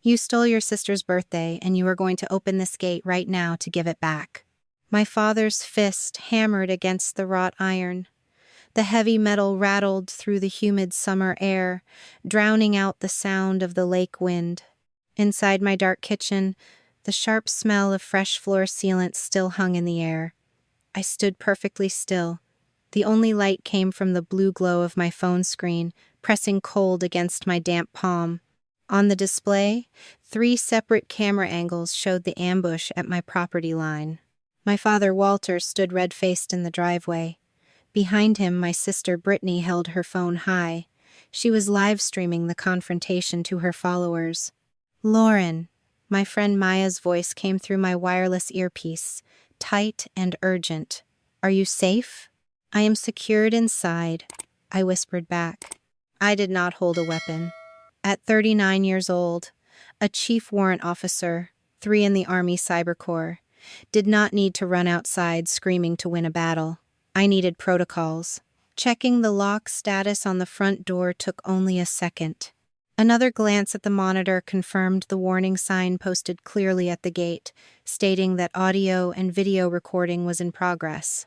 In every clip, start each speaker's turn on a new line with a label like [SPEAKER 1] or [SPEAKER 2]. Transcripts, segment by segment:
[SPEAKER 1] You stole your sister's birthday, and you are going to open this gate right now to give it back." My father's fist hammered against the wrought iron. The heavy metal rattled through the humid summer air, drowning out the sound of the lake wind. Inside my dark kitchen, the sharp smell of fresh floor sealant still hung in the air. I stood perfectly still. The only light came from the blue glow of my phone screen, pressing cold against my damp palm. On the display, 3 separate camera angles showed the ambush at my property line. My father, Walter, stood red-faced in the driveway. Behind him, my sister Brittany held her phone high. She was live-streaming the confrontation to her followers. "Lauren," my friend Maya's voice came through my wireless earpiece, tight and urgent. "Are you safe?" "I am secured inside," I whispered back. I did not hold a weapon. At 39 years old, a chief warrant officer, 3 in the Army Cyber Corps, did not need to run outside screaming to win a battle. I needed protocols. Checking the lock status on the front door took only a second. Another glance at the monitor confirmed the warning sign posted clearly at the gate, stating that audio and video recording was in progress.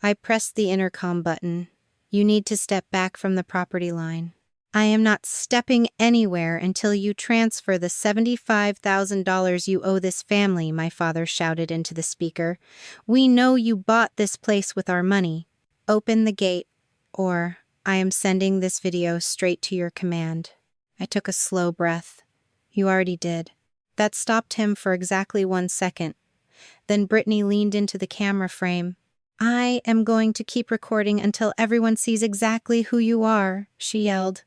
[SPEAKER 1] I pressed the intercom button. "You need to step back from the property line." "I am not stepping anywhere until you transfer the $75,000 you owe this family," my father shouted into the speaker. "We know you bought this place with our money. Open the gate, or I am sending this video straight to your command." I took a slow breath. "You already did." That stopped him for exactly 1 second. Then Brittany leaned into the camera frame. "I am going to keep recording until everyone sees exactly who you are," she yelled.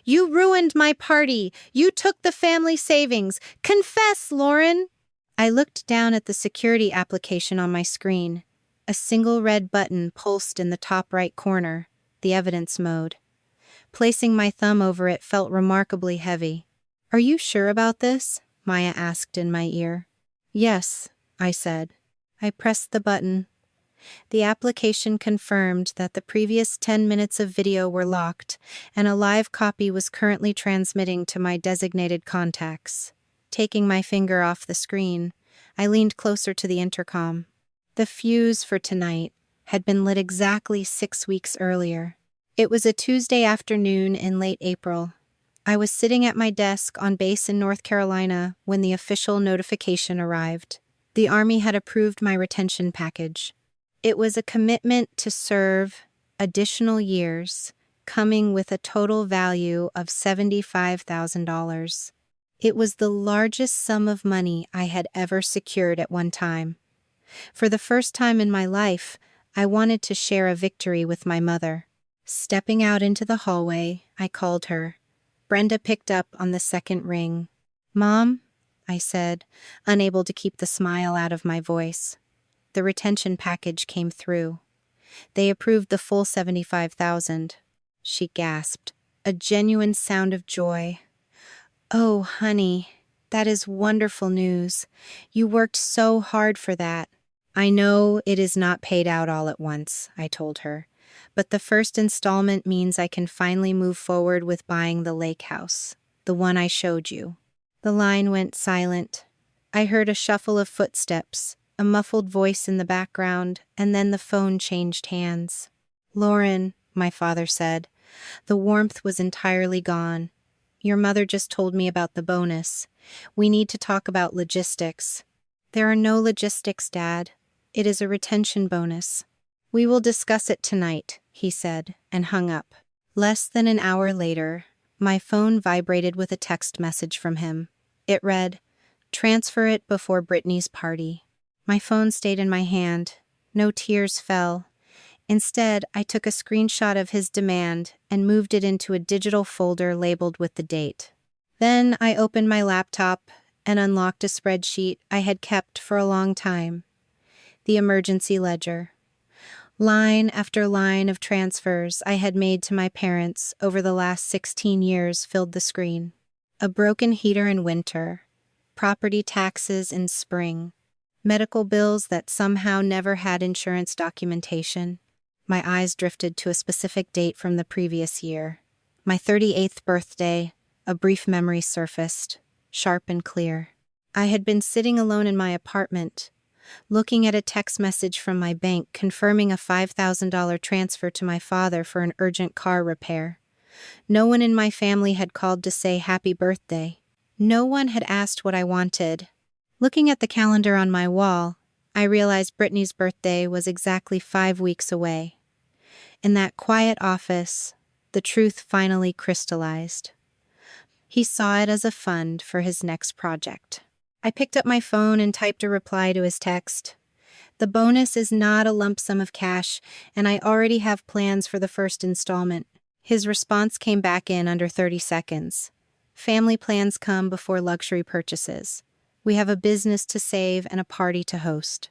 [SPEAKER 1] "You ruined my party! You took the family savings! Confess, Lauren!" I looked down at the security application on my screen. A single red button pulsed in the top right corner, the evidence mode. Placing my thumb over it felt remarkably heavy. "Are you sure about this?" Maya asked in my ear. "Yes," I said. I pressed the button. The application confirmed that the previous 10 minutes of video were locked, and a live copy was currently transmitting to my designated contacts. Taking my finger off the screen, I leaned closer to the intercom. The fuse for tonight had been lit exactly 6 weeks earlier. It was a Tuesday afternoon in late April. I was sitting at my desk on base in North Carolina when the official notification arrived. The Army had approved my retention package. It was a commitment to serve additional years, coming with a total value of $75,000. It was the largest sum of money I had ever secured at one time. For the first time in my life, I wanted to share a victory with my mother. Stepping out into the hallway, I called her. Brenda picked up on the second ring. "Mom," I said, unable to keep the smile out of my voice. The retention package came through. They approved the full $75,000. She gasped, a genuine sound of joy. "Oh, honey, that is wonderful news. You worked so hard for that." "I know it is not paid out all at once," I told her, "but the first installment means I can finally move forward with buying the lake house, the one I showed you." The line went silent. I heard a shuffle of footsteps, a muffled voice in the background, and then the phone changed hands. "Lauren," my father said. The warmth was entirely gone. "Your mother just told me about the bonus. We need to talk about logistics." "There are no logistics, Dad. It is a retention bonus." "We will discuss it tonight," he said, and hung up. Less than an hour later, my phone vibrated with a text message from him. It read, "Transfer it before Brittany's party." My phone stayed in my hand. No tears fell. Instead, I took a screenshot of his demand and moved it into a digital folder labeled with the date. Then I opened my laptop and unlocked a spreadsheet I had kept for a long time. The emergency ledger. Line after line of transfers I had made to my parents over the last 16 years filled the screen. A broken heater in winter, property taxes in spring, medical bills that somehow never had insurance documentation. My eyes drifted to a specific date from the previous year. My 38th birthday, a brief memory surfaced. sharp and clear. I had been sitting alone in my apartment, looking at a text message from my bank confirming a $5,000 transfer to my father for an urgent car repair. No one in my family had called to say happy birthday. No one had asked what I wanted. Looking at the calendar on my wall, I realized Brittany's birthday was exactly 5 weeks away. In that quiet office, the truth finally crystallized. He saw it as a fund for his next project. I picked up my phone and typed a reply to his text. The bonus is not a lump sum of cash, and I already have plans for the first installment. His response came back in under 30 seconds. Family plans come before luxury purchases. We have a business to save and a party to host.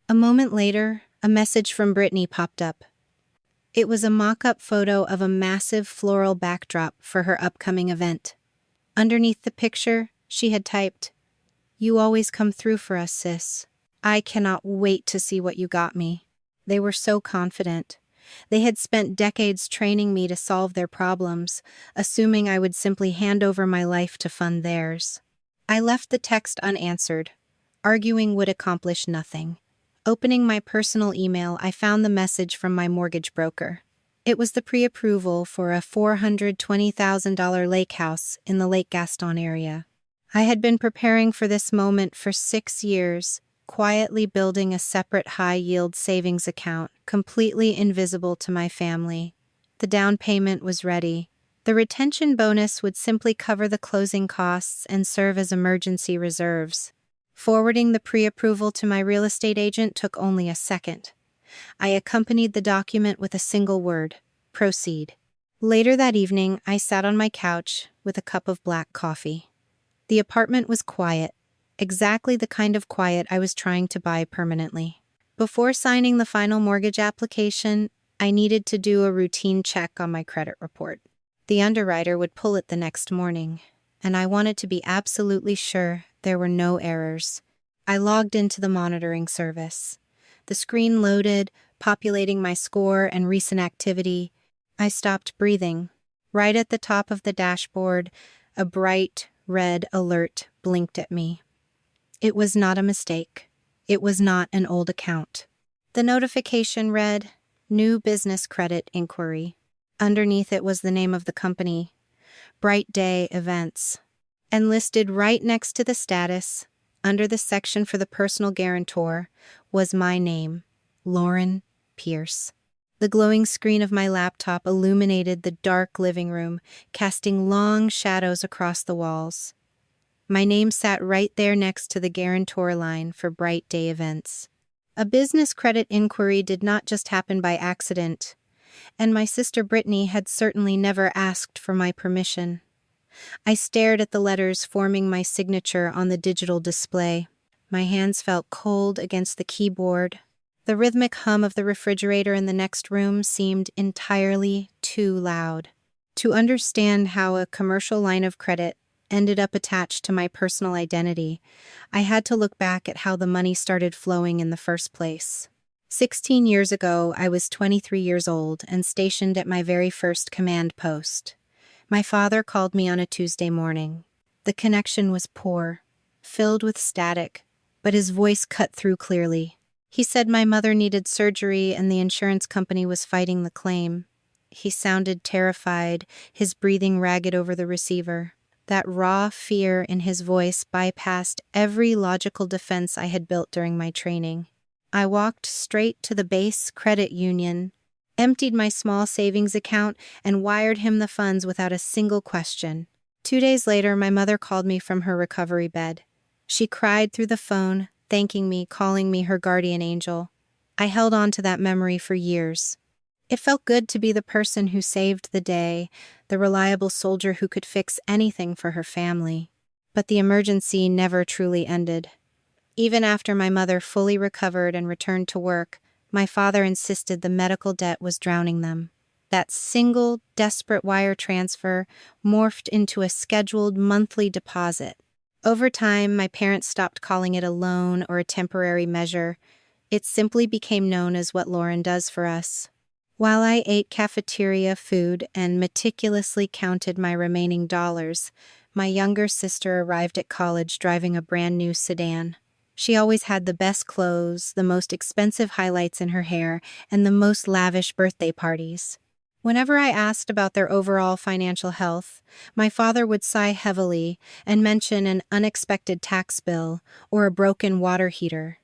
[SPEAKER 1] A moment later, a message from Brittany popped up. It was a mock-up photo of a massive floral backdrop for her upcoming event. Underneath the picture, she had typed, "You always come through for us, sis. I cannot wait to see what you got me." They were so confident. They had spent decades training me to solve their problems, assuming I would simply hand over my life to fund theirs. I left the text unanswered. Arguing would accomplish nothing. Opening my personal email, I found the message from my mortgage broker. It was the pre-approval for a $420,000 lake house in the Lake Gaston area. I had been preparing for this moment for 6 years, quietly building a separate high-yield savings account, completely invisible to my family. The down payment was ready. The retention bonus would simply cover the closing costs and serve as emergency reserves. Forwarding the pre-approval to my real estate agent took only a second. I accompanied the document with a single word: proceed. Later that evening, I sat on my couch with a cup of black coffee. The apartment was quiet, exactly the kind of quiet I was trying to buy permanently. Before signing the final mortgage application, I needed to do a routine check on my credit report. The underwriter would pull it the next morning, and I wanted to be absolutely sure there were no errors. I logged into the monitoring service. The screen loaded, populating my score and recent activity. I stopped breathing. Right at the top of the dashboard, a bright red alert blinked at me. It was not a mistake. It was not an old account. The notification read, "New business credit inquiry." Underneath it was the name of the company, Bright Day Events. And listed right next to the status, under the section for the personal guarantor, was my name, Lauren Pierce. The glowing screen of my laptop illuminated the dark living room, casting long shadows across the walls. My name sat right there next to the guarantor line for Bright Day Events. A business credit inquiry did not just happen by accident, and my sister Brittany had certainly never asked for my permission. I stared at the letters forming my signature on the digital display. My hands felt cold against the keyboard. The rhythmic hum of the refrigerator in the next room seemed entirely too loud. To understand how a commercial line of credit ended up attached to my personal identity, I had to look back at how the money started flowing in the first place. 16 years ago, I was 23 years old and stationed at my very first command post. My father called me on a Tuesday morning. The connection was poor, filled with static, but his voice cut through clearly. He said my mother needed surgery and the insurance company was fighting the claim. He sounded terrified, his breathing ragged over the receiver. That raw fear in his voice bypassed every logical defense I had built during my training. I walked straight to the base credit union, emptied my small savings account, and wired him the funds without a single question. 2 days later, my mother called me from her recovery bed. She cried through the phone, thanking me, calling me her guardian angel. I held on to that memory for years. It felt good to be the person who saved the day, the reliable soldier who could fix anything for her family. But the emergency never truly ended. Even after my mother fully recovered and returned to work, my father insisted the medical debt was drowning them. That single, desperate wire transfer morphed into a scheduled monthly deposit. Over time, my parents stopped calling it a loan or a temporary measure. It simply became known as what Lauren does for us. While I ate cafeteria food and meticulously counted my remaining dollars, My younger sister arrived at college driving a brand new sedan. She always had the best clothes, the most expensive highlights in her hair, and the most lavish birthday parties. Whenever I asked about their overall financial health, my father would sigh heavily and mention an unexpected tax bill or a broken water heater.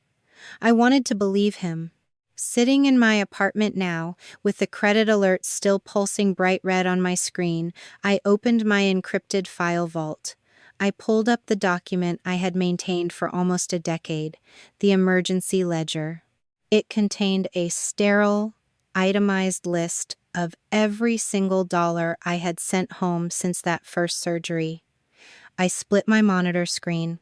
[SPEAKER 1] I wanted to believe him. Sitting in my apartment now, with the credit alert still pulsing bright red on my screen, I opened my encrypted file vault. I pulled up the document I had maintained for almost a decade, the emergency ledger. It contained a sterile, itemized list of every single dollar I had sent home since that first surgery. I split my monitor screen,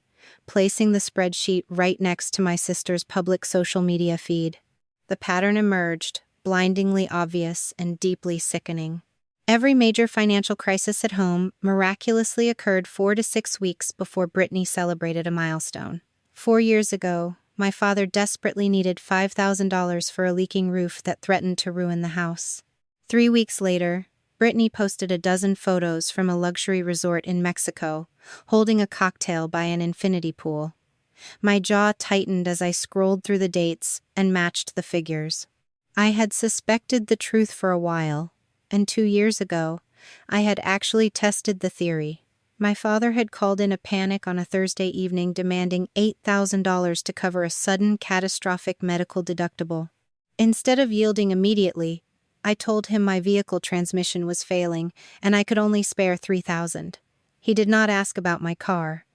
[SPEAKER 1] placing the spreadsheet right next to my sister's public social media feed. The pattern emerged, blindingly obvious and deeply sickening. Every major financial crisis at home miraculously occurred 4 to 6 weeks before Brittany celebrated a milestone. 4 years ago, my father desperately needed $5,000 for a leaking roof that threatened to ruin the house. 3 weeks later, Brittany posted a dozen photos from a luxury resort in Mexico, holding a cocktail by an infinity pool. My jaw tightened as I scrolled through the dates and matched the figures. I had suspected the truth for a while, and 2 years ago, I had actually tested the theory. My father had called in a panic on a Thursday evening demanding $8,000 to cover a sudden catastrophic medical deductible. Instead of yielding immediately, I told him my vehicle transmission was failing and I could only spare $3,000. He did not ask about my car.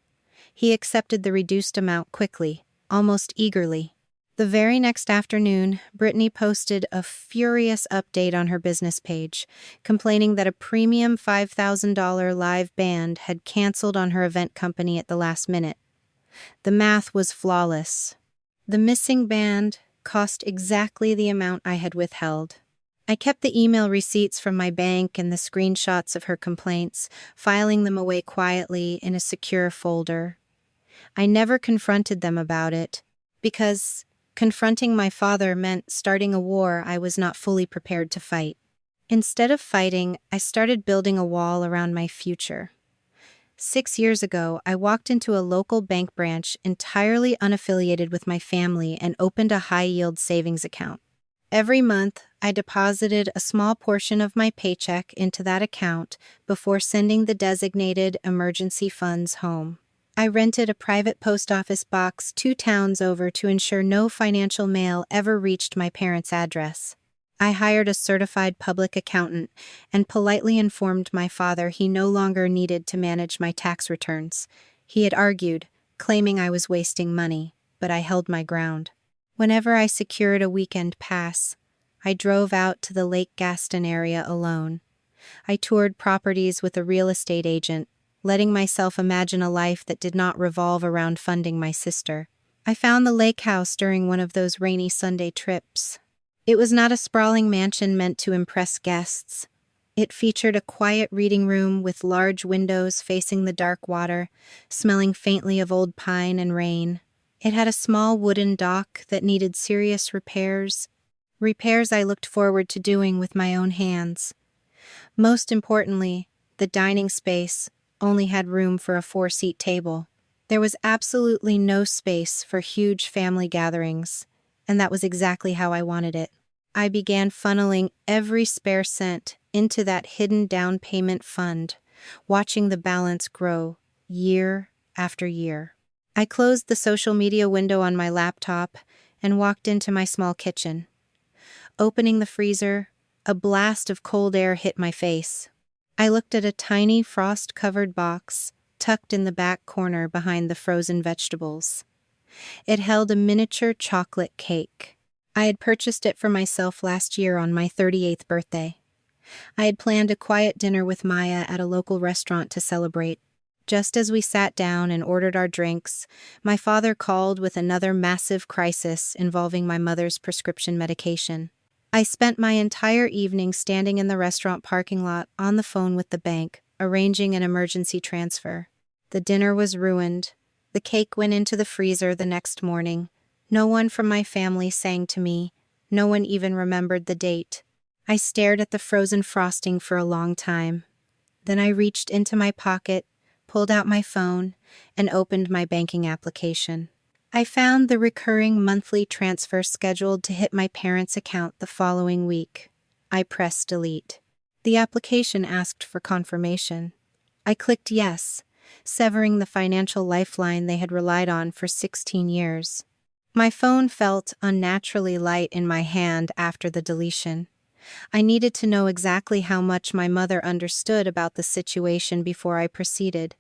[SPEAKER 1] He accepted the reduced amount quickly, almost eagerly. The very next afternoon, Brittany posted a furious update on her business page, complaining that a premium $5,000 live band had canceled on her event company at the last minute. The math was flawless. The missing band cost exactly the amount I had withheld. I kept the email receipts from my bank and the screenshots of her complaints, filing them away quietly in a secure folder. I never confronted them about it, because confronting my father meant starting a war I was not fully prepared to fight. Instead of fighting, I started building a wall around my future. 6 years ago, I walked into a local bank branch entirely unaffiliated with my family and opened a high-yield savings account. Every month, I deposited a small portion of my paycheck into that account before sending the designated emergency funds home. I rented a private post office box 2 towns over to ensure no financial mail ever reached my parents' address. I hired a certified public accountant and politely informed my father he no longer needed to manage my tax returns. He had argued, claiming I was wasting money, but I held my ground. Whenever I secured a weekend pass, I drove out to the Lake Gaston area alone. I toured properties with a real estate agent, letting myself imagine a life that did not revolve around funding my sister. I found the lake house during one of those rainy Sunday trips. It was not a sprawling mansion meant to impress guests. It featured a quiet reading room with large windows facing the dark water, smelling faintly of old pine and rain. It had a small wooden dock that needed serious repairs I looked forward to doing with my own hands. Most importantly, the dining space only had room for a 4-seat table. There was absolutely no space for huge family gatherings, and that was exactly how I wanted it. I began funneling every spare cent into that hidden down payment fund, watching the balance grow year after year. I closed the social media window on my laptop and walked into my small kitchen. Opening the freezer, a blast of cold air hit my face. I looked at a tiny frost-covered box tucked in the back corner behind the frozen vegetables. It held a miniature chocolate cake. I had purchased it for myself last year on my 38th birthday. I had planned a quiet dinner with Maya at a local restaurant to celebrate. Just as we sat down and ordered our drinks, my father called with another massive crisis involving my mother's prescription medication. I spent my entire evening standing in the restaurant parking lot on the phone with the bank, arranging an emergency transfer. The dinner was ruined. The cake went into the freezer the next morning. No one from my family sang to me. No one even remembered the date. I stared at the frozen frosting for a long time. Then I reached into my pocket, pulled out my phone, and opened my banking application. I found the recurring monthly transfer scheduled to hit my parents' account the following week. I pressed delete. The application asked for confirmation. I clicked yes, severing the financial lifeline they had relied on for 16 years. My phone felt unnaturally light in my hand after the deletion. I needed to know exactly how much my mother understood about the situation before I proceeded.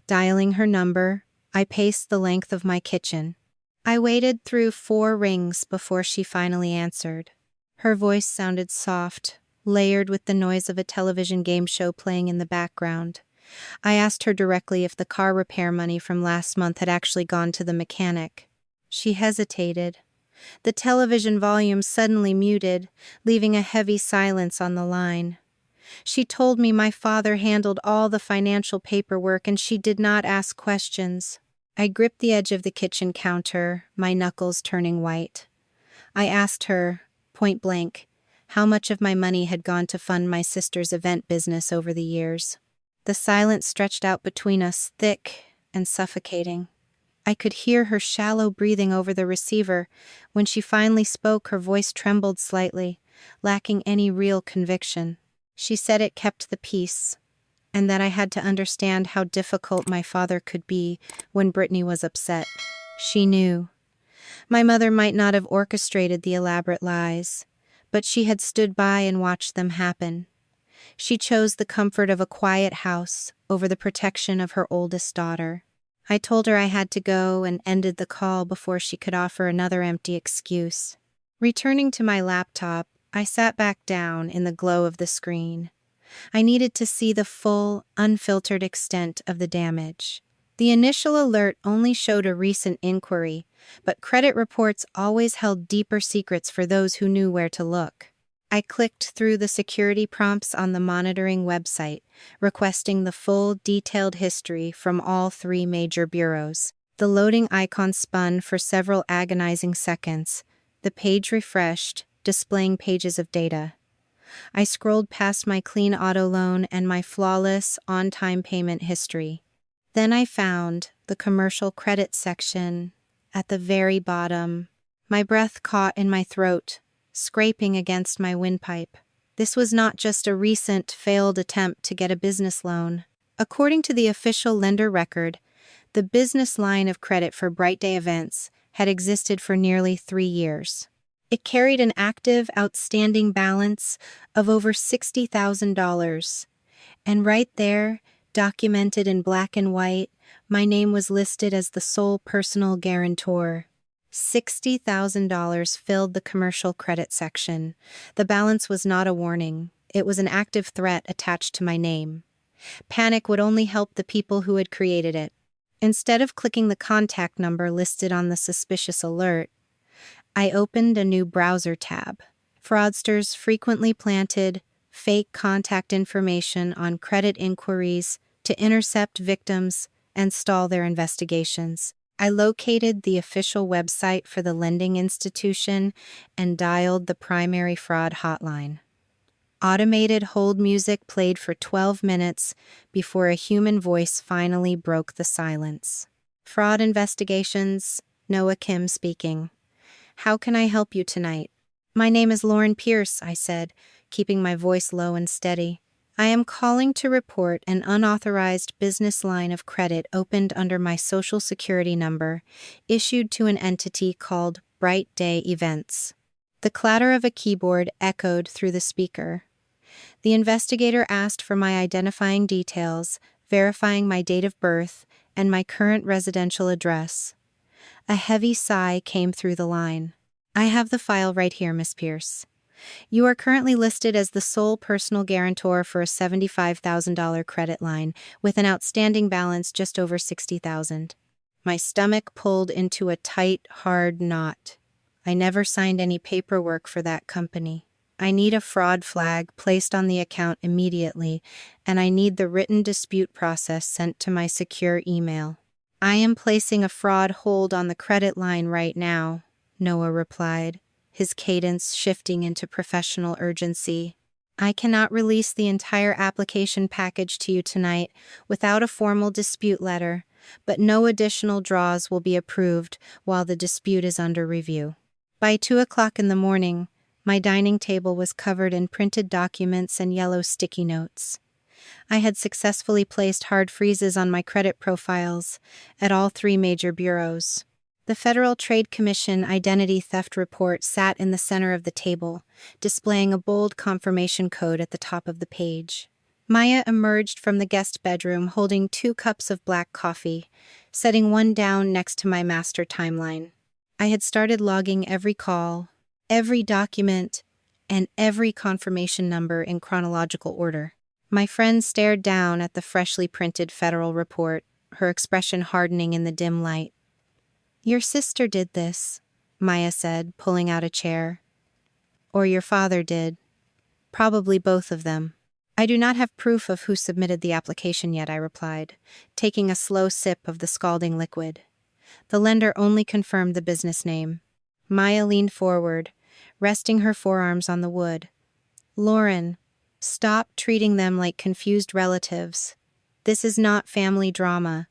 [SPEAKER 1] Dialing her number, I paced the length of my kitchen. I waited through 4 rings before she finally answered. Her voice sounded soft, layered with the noise of a television game show playing in the background. I asked her directly if the car repair money from last month had actually gone to the mechanic. She hesitated. The television volume suddenly muted, leaving a heavy silence on the line. She told me my father handled all the financial paperwork and she did not ask questions. I gripped the edge of the kitchen counter, my knuckles turning white. I asked her, point blank, how much of my money had gone to fund my sister's event business over the years. The silence stretched out between us, thick and suffocating. I could hear her shallow breathing over the receiver. When she finally spoke, her voice trembled slightly, lacking any real conviction. She said it kept the peace, and that I had to understand how difficult my father could be when Brittany was upset. She knew. My mother might not have orchestrated the elaborate lies, but she had stood by and watched them happen. She chose the comfort of a quiet house over the protection of her oldest daughter. I told her I had to go and ended the call before she could offer another empty excuse. Returning to my laptop, I sat back down in the glow of the screen. I needed to see the full, unfiltered extent of the damage. The initial alert only showed a recent inquiry, but credit reports always held deeper secrets for those who knew where to look. I clicked through the security prompts on the monitoring website, requesting the full, detailed history from all 3 major bureaus. The loading icon spun for several agonizing seconds. The page refreshed, displaying pages of data. I scrolled past my clean auto loan and my flawless, on-time payment history. Then I found the commercial credit section at the very bottom. My breath caught in my throat, scraping against my windpipe. This was not just a recent, failed attempt to get a business loan. According to the official lender record, the business line of credit for Bright Day Events had existed for nearly 3 years. It carried an active, outstanding balance of over $60,000. And right there, documented in black and white, my name was listed as the sole personal guarantor. $60,000 filled the commercial credit section. The balance was not a warning. It was an active threat attached to my name. Panic would only help the people who had created it. Instead of clicking the contact number listed on the suspicious alert, I opened a new browser tab. Fraudsters frequently planted fake contact information on credit inquiries to intercept victims and stall their investigations. I located the official website for the lending institution and dialed the primary fraud hotline. Automated hold music played for 12 minutes before a human voice finally broke the silence. Fraud investigations, Noah Kim speaking. How can I help you tonight? My name is Lauren Pierce, I said, keeping my voice low and steady. I am calling to report an unauthorized business line of credit opened under my Social Security number, issued to an entity called Bright Day Events. The clatter of a keyboard echoed through the speaker. The investigator asked for my identifying details, verifying my date of birth and my current residential address. A heavy sigh came through the line. I have the file right here, Miss Pierce. You are currently listed as the sole personal guarantor for a $75,000 credit line with an outstanding balance just over $60,000. My stomach pulled into a tight, hard knot. I never signed any paperwork for that company. I need a fraud flag placed on the account immediately, and I need the written dispute process sent to my secure email. I am placing a fraud hold on the credit line right now, Noah replied, his cadence shifting into professional urgency. I cannot release the entire application package to you tonight without a formal dispute letter, but no additional draws will be approved while the dispute is under review. By 2 o'clock in the morning, my dining table was covered in printed documents and yellow sticky notes. I had successfully placed hard freezes on my credit profiles at all 3 major bureaus. The Federal Trade Commission identity theft report sat in the center of the table, displaying a bold confirmation code at the top of the page. Maya emerged from the guest bedroom holding 2 cups of black coffee, setting one down next to my master timeline. I had started logging every call, every document, and every confirmation number in chronological order. My friend stared down at the freshly printed federal report, her expression hardening in the dim light. "Your sister did this," Maya said, pulling out a chair. "Or your father did. Probably both of them." "I do not have proof of who submitted the application yet," I replied, taking a slow sip of the scalding liquid. The lender only confirmed the business name. Maya leaned forward, resting her forearms on the wood. "Lauren, stop treating them like confused relatives. This is not family drama.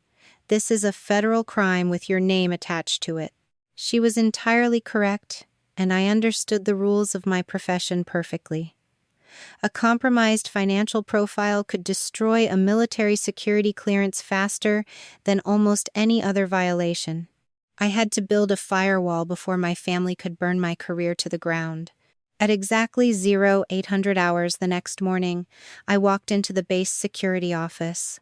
[SPEAKER 1] This is a federal crime with your name attached to it." She was entirely correct, and I understood the rules of my profession perfectly. A compromised financial profile could destroy a military security clearance faster than almost any other violation. I had to build a firewall before my family could burn my career to the ground. At exactly 0800 hours the next morning, I walked into the base security office.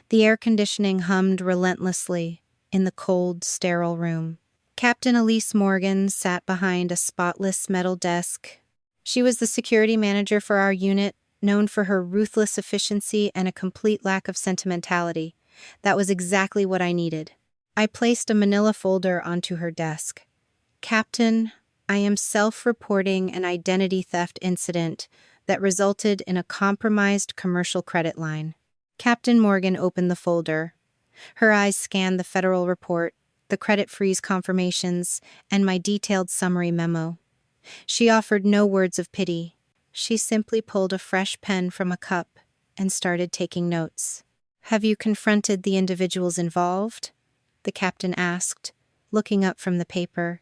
[SPEAKER 1] The air conditioning hummed relentlessly in the cold, sterile room. Captain Elise Morgan sat behind a spotless metal desk. She was the security manager for our unit, known for her ruthless efficiency and a complete lack of sentimentality. That was exactly what I needed. I placed a manila folder onto her desk. "Captain, I am self-reporting an identity theft incident that resulted in a compromised commercial credit line." Captain Morgan opened the folder. Her eyes scanned the federal report, the credit freeze confirmations, and my detailed summary memo. She offered no words of pity. She simply pulled a fresh pen from a cup and started taking notes. "Have you confronted the individuals involved?" the captain asked, looking up from the paper.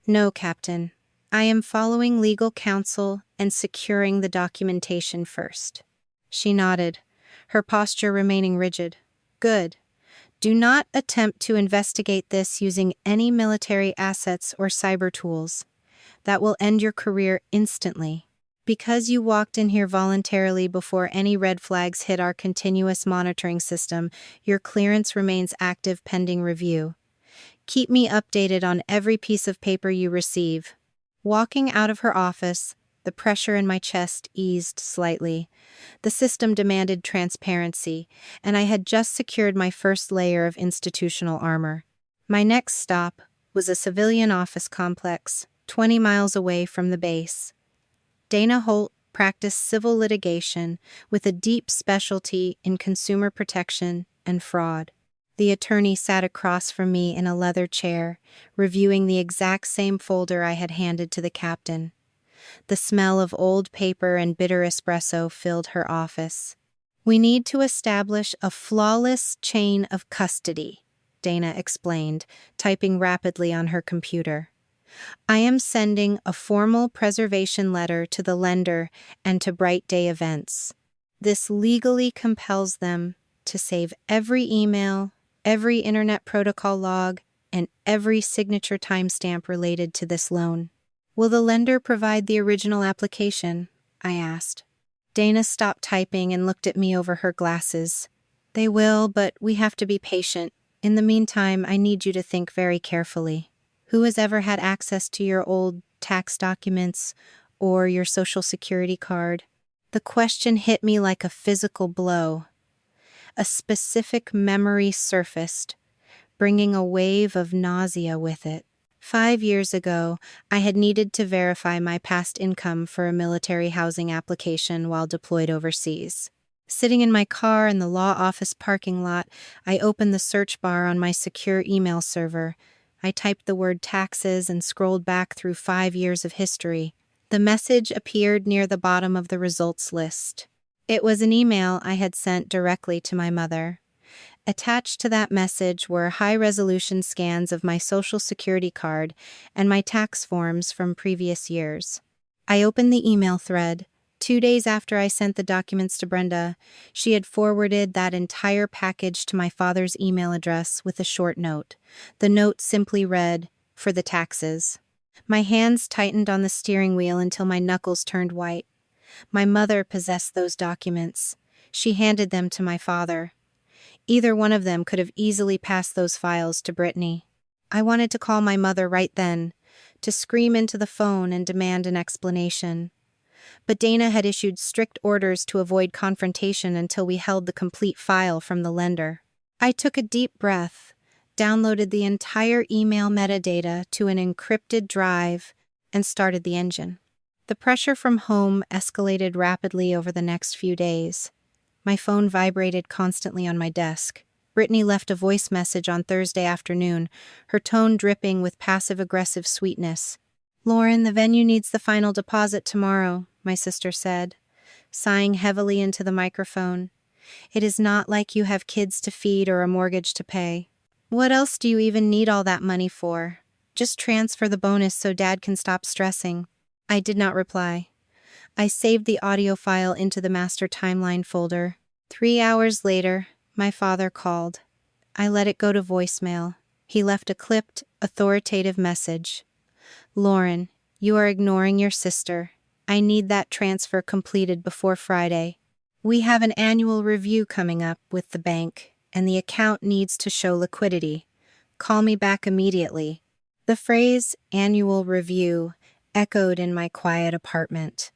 [SPEAKER 1] "No, Captain. I am following legal counsel and securing the documentation first." She nodded, her posture remaining rigid. "Good. Do not attempt to investigate this using any military assets or cyber tools. That will end your career instantly. Because you walked in here voluntarily before any red flags hit our continuous monitoring system, your clearance remains active pending review. Keep me updated on every piece of paper you receive." Walking out of her office, the pressure in my chest eased slightly. The system demanded transparency, and I had just secured my first layer of institutional armor. My next stop was a civilian office complex, 20 miles away from the base. Dana Holt practiced civil litigation with a deep specialty in consumer protection and fraud. The attorney sat across from me in a leather chair, reviewing the exact same folder I had handed to the captain. The smell of old paper and bitter espresso filled her office. "We need to establish a flawless chain of custody," Dana explained, typing rapidly on her computer. "I am sending a formal preservation letter to the lender and to Bright Day Events. This legally compels them to save every email, every internet protocol log, and every signature timestamp related to this loan." "Will the lender provide the original application?" I asked. Dana stopped typing and looked at me over her glasses. "They will, but we have to be patient. In the meantime, I need you to think very carefully. Who has ever had access to your old tax documents or your social security card?" The question hit me like a physical blow. A specific memory surfaced, bringing a wave of nausea with it. 5 years ago, I had needed to verify my past income for a military housing application while deployed overseas. Sitting in my car in the law office parking lot, I opened the search bar on my secure email server. I typed the word taxes and scrolled back through 5 years of history. The message appeared near the bottom of the results list. It was an email I had sent directly to my mother. Attached to that message were high-resolution scans of my Social Security card and my tax forms from previous years. I opened the email thread. 2 days after I sent the documents to Brenda, she had forwarded that entire package to my father's email address with a short note. The note simply read, "For the taxes." My hands tightened on the steering wheel until my knuckles turned white. My mother possessed those documents. She handed them to my father. Either one of them could have easily passed those files to Brittany. I wanted to call my mother right then, to scream into the phone and demand an explanation. But Dana had issued strict orders to avoid confrontation until we held the complete file from the lender. I took a deep breath, downloaded the entire email metadata to an encrypted drive, and started the engine. The pressure from home escalated rapidly over the next few days. My phone vibrated constantly on my desk. Brittany left a voice message on Thursday afternoon, her tone dripping with passive-aggressive sweetness. "Lauren, the venue needs the final deposit tomorrow," my sister said, sighing heavily into the microphone. "It is not like you have kids to feed or a mortgage to pay. What else do you even need all that money for? Just transfer the bonus so Dad can stop stressing." I did not reply. I saved the audio file into the master timeline folder. 3 hours later, my father called. I let it go to voicemail. He left a clipped, authoritative message. "Lauren, you are ignoring your sister. I need that transfer completed before Friday. We have an annual review coming up with the bank, and the account needs to show liquidity. Call me back immediately." The phrase "annual review" echoed in my quiet apartment.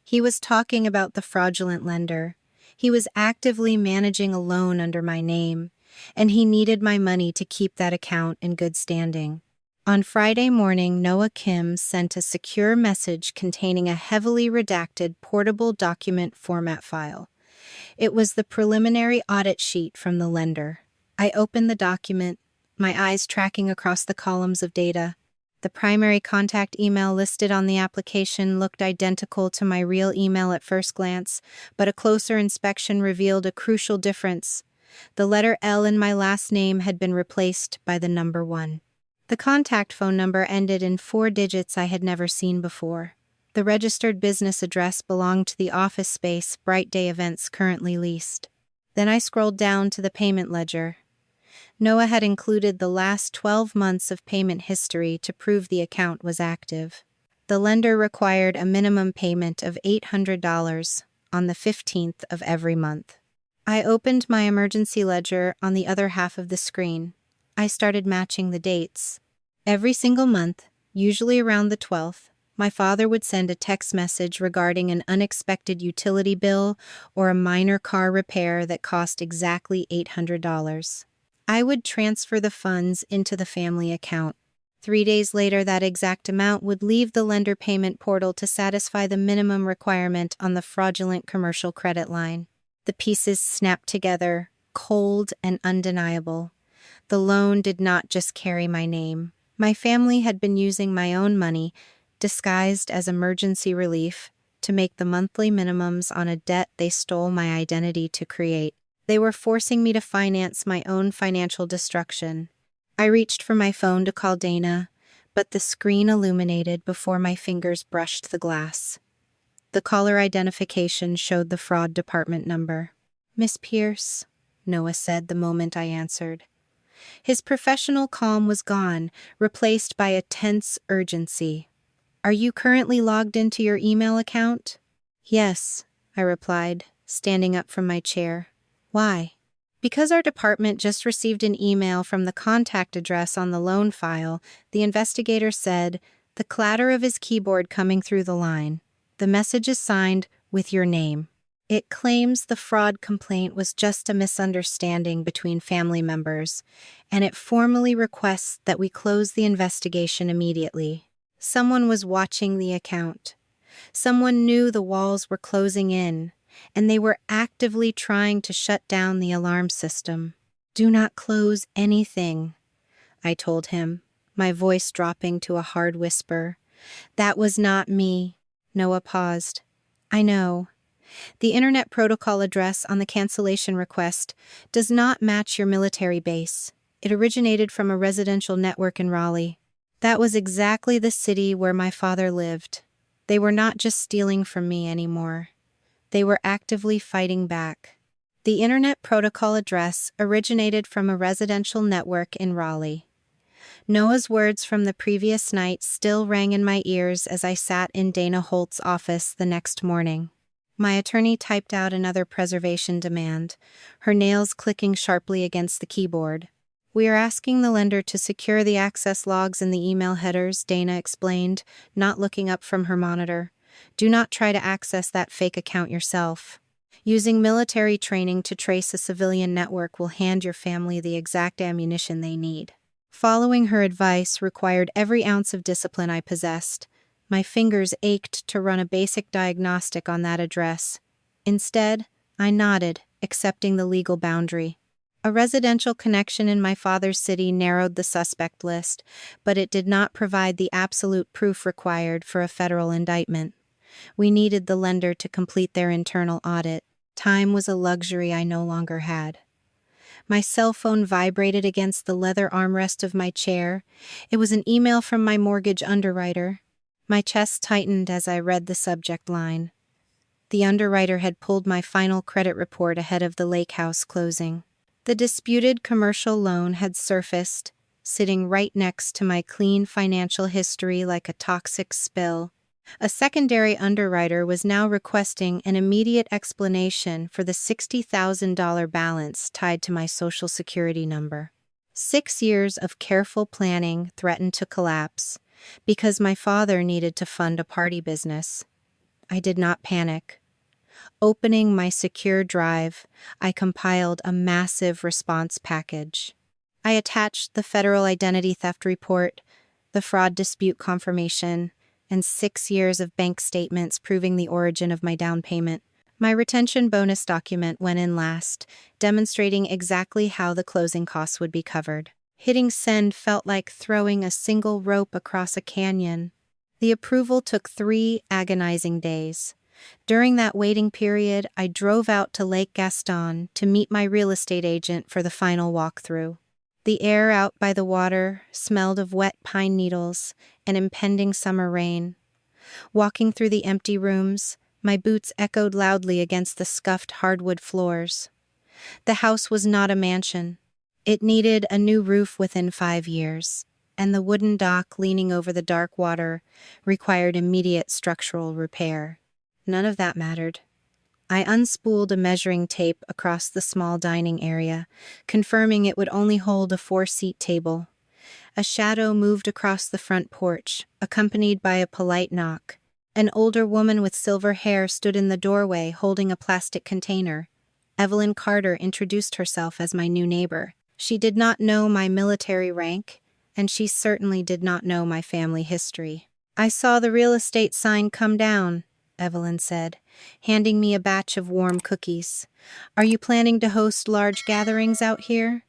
[SPEAKER 1] He was talking about the fraudulent lender. He was actively managing a loan under my name, and he needed my money to keep that account in good standing. On Friday morning, Noah Kim sent a secure message containing a heavily redacted portable document format file. It was the preliminary audit sheet from the lender. I opened the document, my eyes tracking across the columns of data. The primary contact email listed on the application looked identical to my real email at first glance, but a closer inspection revealed a crucial difference. The letter L in my last name had been replaced by the number 1. The contact phone number ended in 4 digits I had never seen before. The registered business address belonged to the office space Bright Day Events currently leased. Then I scrolled down to the payment ledger. Noah had included the last 12 months of payment history to prove the account was active. The lender required a minimum payment of $800 on the 15th of every month. I opened my emergency ledger on the other half of the screen. I started matching the dates. Every single month, usually around the 12th, my father would send a text message regarding an unexpected utility bill or a minor car repair that cost exactly $800. I would transfer the funds into the family account. 3 days later, that exact amount would leave the lender payment portal to satisfy the minimum requirement on the fraudulent commercial credit line. The pieces snapped together, cold and undeniable. The loan did not just carry my name. My family had been using my own money, disguised as emergency relief, to make the monthly minimums on a debt they stole my identity to create. They were forcing me to finance my own financial destruction. I reached for my phone to call Dana, but the screen illuminated before my fingers brushed the glass. The caller identification showed the fraud department number. "Miss Pierce," Noah said the moment I answered. His professional calm was gone, replaced by a tense urgency. "Are you currently logged into your email account?" "Yes," I replied, standing up from my chair. "Why?" "Because our department just received an email from the contact address on the loan file," the investigator said, the clatter of his keyboard coming through the line. "The message is signed with your name. It claims the fraud complaint was just a misunderstanding between family members, and it formally requests that we close the investigation immediately." Someone was watching the account. Someone knew the walls were closing in, and they were actively trying to shut down the alarm system. "Do not close anything," I told him, my voice dropping to a hard whisper. "That was not me. Noah paused. I know. The Internet Protocol address on the cancellation request does not match your military base. It originated from a residential network in Raleigh. That was exactly the city where my father lived. They were not just stealing from me anymore. They were actively fighting back. The Internet Protocol address originated from a residential network in Raleigh. Noah's words from the previous night still rang in my ears as I sat in Dana Holt's office the next morning. My attorney typed out another preservation demand, her nails clicking sharply against the keyboard. We are asking the lender to secure the access logs in the email headers, Dana explained, not looking up from her monitor. Do not try to access that fake account yourself. Using military training to trace a civilian network will hand your family the exact ammunition they need. Following her advice required every ounce of discipline I possessed. My fingers ached to run a basic diagnostic on that address. Instead, I nodded, accepting the legal boundary. A residential connection in my father's city narrowed the suspect list, but it did not provide the absolute proof required for a federal indictment. We needed the lender to complete their internal audit. Time was a luxury I no longer had. My cell phone vibrated against the leather armrest of my chair. It was an email from my mortgage underwriter. My chest tightened as I read the subject line. The underwriter had pulled my final credit report ahead of the lake house closing. The disputed commercial loan had surfaced, sitting right next to my clean financial history like a toxic spill. A secondary underwriter was now requesting an immediate explanation for the $60,000 balance tied to my Social Security number. 6 years of careful planning threatened to collapse because my father needed to fund a party business. I did not panic. Opening my secure drive, I compiled a massive response package. I attached the federal identity theft report, the fraud dispute confirmation, and 6 years of bank statements proving the origin of my down payment. My retention bonus document went in last, demonstrating exactly how the closing costs would be covered. Hitting send felt like throwing a single rope across a canyon. The approval took 3 agonizing days. During that waiting period, I drove out to Lake Gaston to meet my real estate agent for the final walkthrough. The air out by the water smelled of wet pine needles and impending summer rain. Walking through the empty rooms, my boots echoed loudly against the scuffed hardwood floors. The house was not a mansion. It needed a new roof within 5 years, and the wooden dock leaning over the dark water required immediate structural repair. None of that mattered. I unspooled a measuring tape across the small dining area, confirming it would only hold a 4-seat table. A shadow moved across the front porch, accompanied by a polite knock. An older woman with silver hair stood in the doorway holding a plastic container. Evelyn Carter introduced herself as my new neighbor. She did not know my military rank, and she certainly did not know my family history. "I saw the real estate sign come down," Evelyn said, handing me a batch of warm cookies. "Are you planning to host large gatherings out here?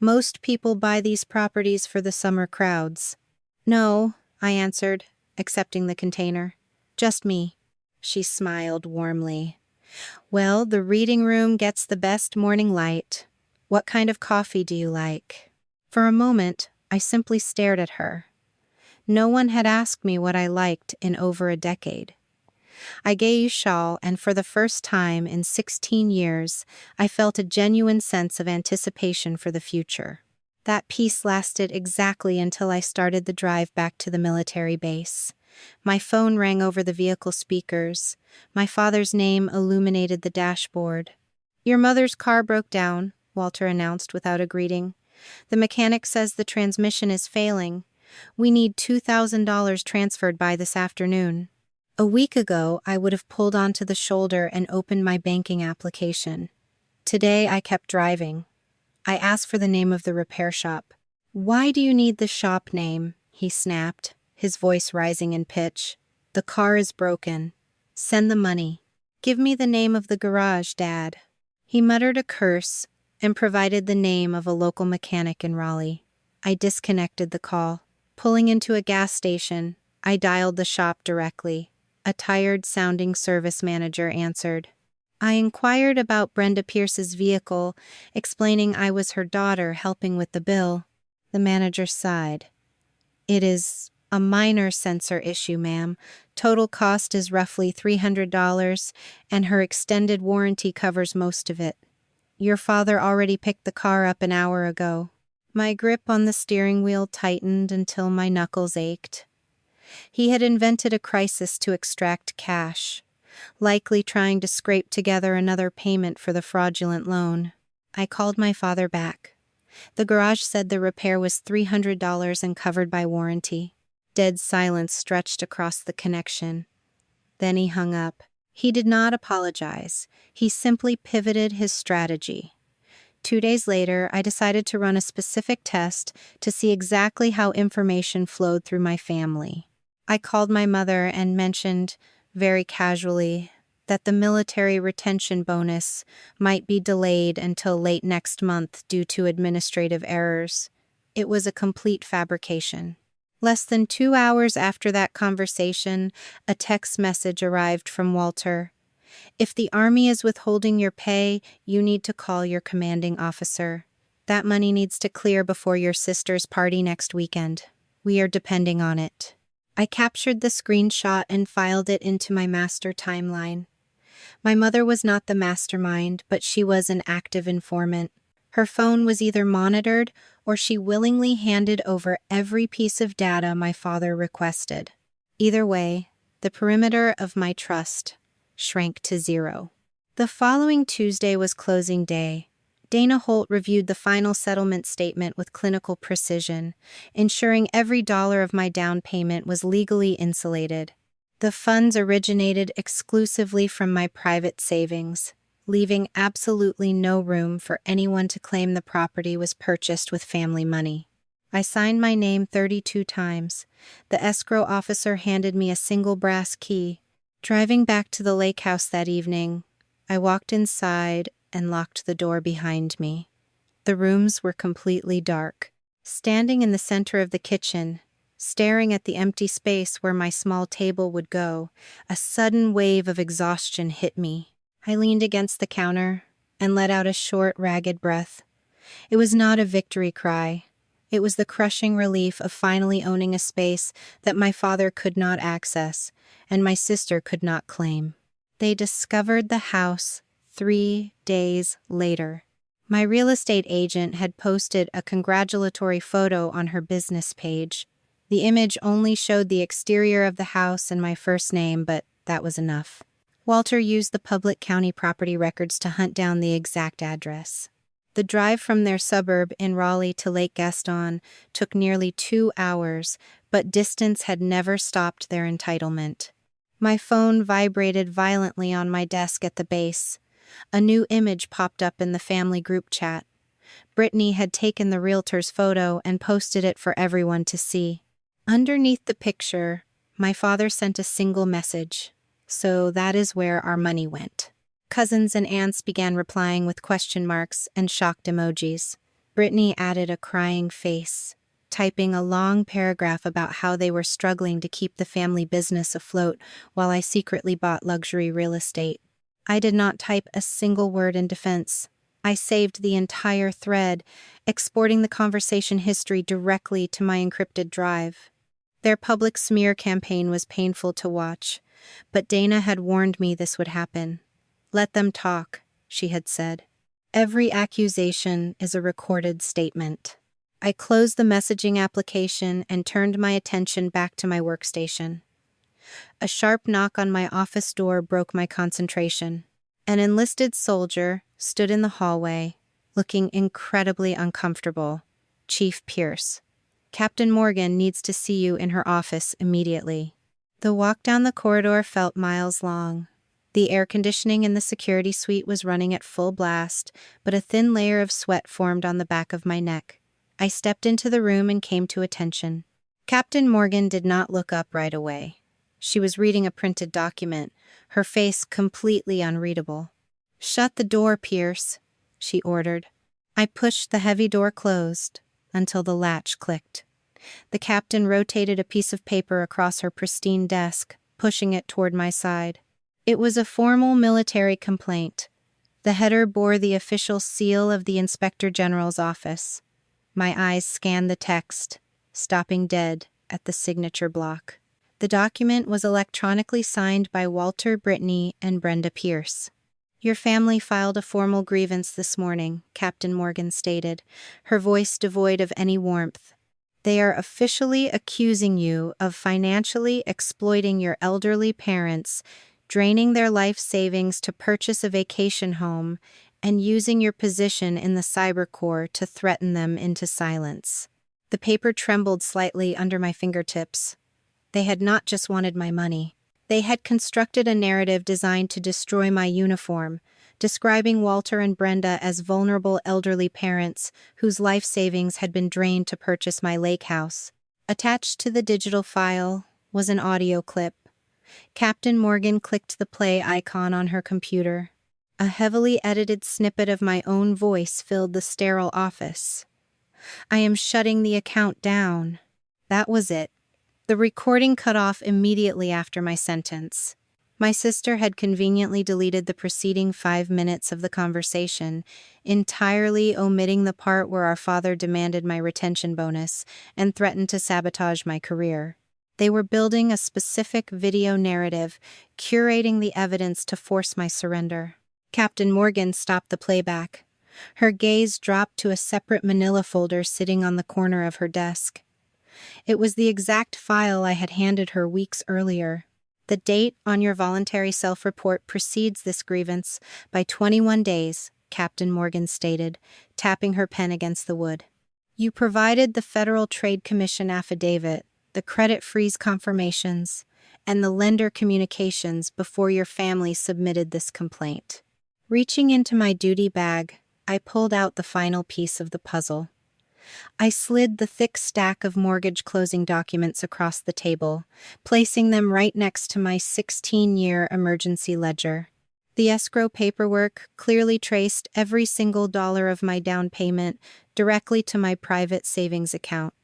[SPEAKER 1] Most people buy these properties for the summer crowds." "No," I answered, accepting the container. "Just me." She smiled warmly. "Well, the reading room gets the best morning light. What kind of coffee do you like?" For a moment, I simply stared at her. No one had asked me what I liked in over a decade. I gazed shawl, and for the first time in 16 years, I felt a genuine sense of anticipation for the future. That peace lasted exactly until I started the drive back to the military base. My phone rang over the vehicle speakers. My father's name illuminated the dashboard. "Your mother's car broke down," Walter announced without a greeting. "The mechanic says the transmission is failing. We need $2,000 transferred by this afternoon." A week ago, I would have pulled onto the shoulder and opened my banking application. Today, I kept driving. I asked for the name of the repair shop. "Why do you need the shop name?" he snapped, his voice rising in pitch. "The car is broken. Send the money." "Give me the name of the garage, Dad." He muttered a curse and provided the name of a local mechanic in Raleigh. I disconnected the call. Pulling into a gas station, I dialed the shop directly. a tired-sounding service manager answered. I inquired about Brenda Pierce's vehicle, explaining I was her daughter helping with the bill. The manager sighed. It is a minor sensor issue, ma'am. Total cost is roughly $300, and her extended warranty covers most of it. Your father already picked the car up an hour ago. My grip on the steering wheel tightened until my knuckles ached. He had invented a crisis to extract cash, likely trying to scrape together another payment for the fraudulent loan. I called my father back. The garage said the repair was $300 and covered by warranty. Dead silence stretched across the connection. Then he hung up. He did not apologize. He simply pivoted his strategy. 2 days later, I decided to run a specific test to see exactly how information flowed through my family. I called my mother and mentioned, very casually, that the military retention bonus might be delayed until late next month due to administrative errors. It was a complete fabrication. Less than 2 hours after that conversation, a text message arrived from Walter. If the Army is withholding your pay, you need to call your commanding officer. That money needs to clear before your sister's party next weekend. We are depending on it. I captured the screenshot and filed it into my master timeline. My mother was not the mastermind, but she was an active informant. Her phone was either monitored or she willingly handed over every piece of data my father requested. Either way, the perimeter of my trust shrank to zero. The following Tuesday was closing day. Dana Holt reviewed the final settlement statement with clinical precision, ensuring every dollar of my down payment was legally insulated. The funds originated exclusively from my private savings, leaving absolutely no room for anyone to claim the property was purchased with family money. I signed my name 32 times. The escrow officer handed me a single brass key. Driving back to the lake house that evening, I walked inside and locked the door behind me. The rooms were completely dark. Standing in the center of the kitchen, staring at the empty space where my small table would go, a sudden wave of exhaustion hit me. I leaned against the counter and let out a short, ragged breath. It was not a victory cry. It was the crushing relief of finally owning a space that my father could not access and my sister could not claim. They discovered the house 3 days later. My real estate agent had posted a congratulatory photo on her business page. The image only showed the exterior of the house and my first name, but that was enough. Walter used the public county property records to hunt down the exact address. The drive from their suburb in Raleigh to Lake Gaston took nearly 2 hours, but distance had never stopped their entitlement. My phone vibrated violently on my desk at the base. A new image popped up in the family group chat. Brittany had taken the realtor's photo and posted it for everyone to see. Underneath the picture, my father sent a single message. So that is where our money went. Cousins and aunts began replying with question marks and shocked emojis. Brittany added a crying face, typing a long paragraph about how they were struggling to keep the family business afloat while I secretly bought luxury real estate. I did not type a single word in defense. I saved the entire thread, exporting the conversation history directly to my encrypted drive. Their public smear campaign was painful to watch, but Dana had warned me this would happen. Let them talk, she had said. Every accusation is a recorded statement. I closed the messaging application and turned my attention back to my workstation. A sharp knock on my office door broke my concentration. An enlisted soldier stood in the hallway, looking incredibly uncomfortable. Chief Pierce. Captain Morgan needs to see you in her office immediately. The walk down the corridor felt miles long. The air conditioning in the security suite was running at full blast, but a thin layer of sweat formed on the back of my neck. I stepped into the room and came to attention. Captain Morgan did not look up right away. She was reading a printed document, her face completely unreadable. "Shut the door, Pierce," she ordered. I pushed the heavy door closed until the latch clicked. The captain rotated a piece of paper across her pristine desk. pushing it toward my side. It was a formal military complaint. The header bore the official seal of the Inspector General's office. My eyes scanned the text, stopping dead at the signature block. The document was electronically signed by Walter Brittany and Brenda Pierce. "Your family filed a formal grievance this morning," Captain Morgan stated, her voice devoid of any warmth. "They are officially accusing you of financially exploiting your elderly parents, draining their life savings to purchase a vacation home, and using your position in the Cyber Corps to threaten them into silence." The paper trembled slightly under my fingertips. They had not just wanted my money. They had constructed a narrative designed to destroy my uniform, describing Walter and Brenda as vulnerable elderly parents whose life savings had been drained to purchase my lake house. Attached to the digital file was an audio clip. Captain Morgan clicked the play icon on her computer. A heavily edited snippet of my own voice filled the sterile office. "I am shutting the account down." That was it. The recording cut off immediately after my sentence. My sister had conveniently deleted the preceding 5 minutes of the conversation, entirely omitting the part where our father demanded my retention bonus and threatened to sabotage my career. They were building a specific video narrative, curating the evidence to force my surrender. Captain Morgan stopped the playback. Her gaze dropped to a separate manila folder sitting on the corner of her desk. It was the exact file I had handed her weeks earlier. "The date on your voluntary self-report precedes this grievance by 21 days, Captain Morgan stated, tapping her pen against the wood. "You provided the Federal Trade Commission affidavit, the credit freeze confirmations, and the lender communications before your family submitted this complaint." Reaching into my duty bag, I pulled out the final piece of the puzzle. I slid the thick stack of mortgage closing documents across the table, placing them right next to my 16-year emergency ledger. The escrow paperwork clearly traced every single dollar of my down payment directly to my private savings account.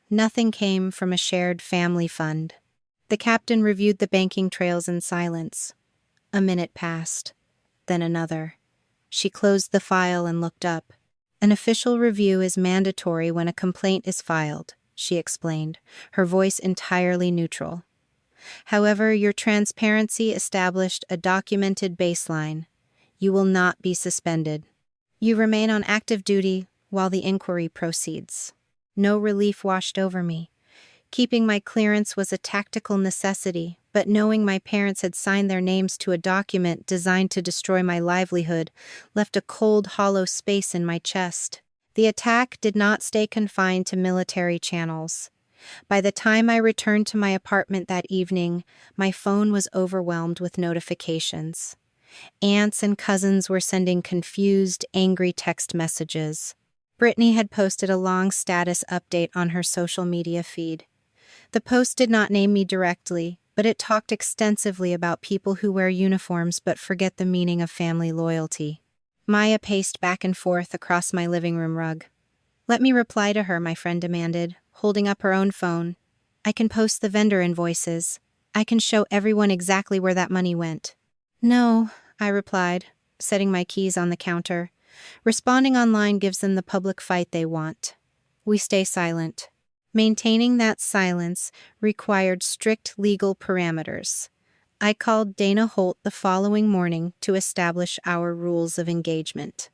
[SPEAKER 1] Nothing came from a shared family fund. The captain reviewed the banking trails in silence. A minute passed, then another. She closed the file and looked up. "An official review is mandatory when a complaint is filed," she explained, her voice entirely neutral. "However, your transparency established a documented baseline. You will not be suspended. You remain on active duty while the inquiry proceeds." No relief washed over me. Keeping my clearance was a tactical necessity, but knowing my parents had signed their names to a document designed to destroy my livelihood left a cold, hollow space in my chest. The attack did not stay confined to military channels. By the time I returned to my apartment that evening, my phone was overwhelmed with notifications. Aunts and cousins were sending confused, angry text messages. Brittany had posted a long status update on her social media feed. The post did not name me directly, but it talked extensively about people who wear uniforms but forget the meaning of family loyalty. Maya paced back and forth across my living room rug. "Let me reply to her," my friend demanded, holding up her own phone. "I can post the vendor invoices. I can show everyone exactly where that money went." "No," I replied, setting my keys on the counter. "Responding online gives them the public fight they want. We stay silent." Maintaining that silence required strict legal parameters. I called Dana Holt the following morning to establish our rules of engagement.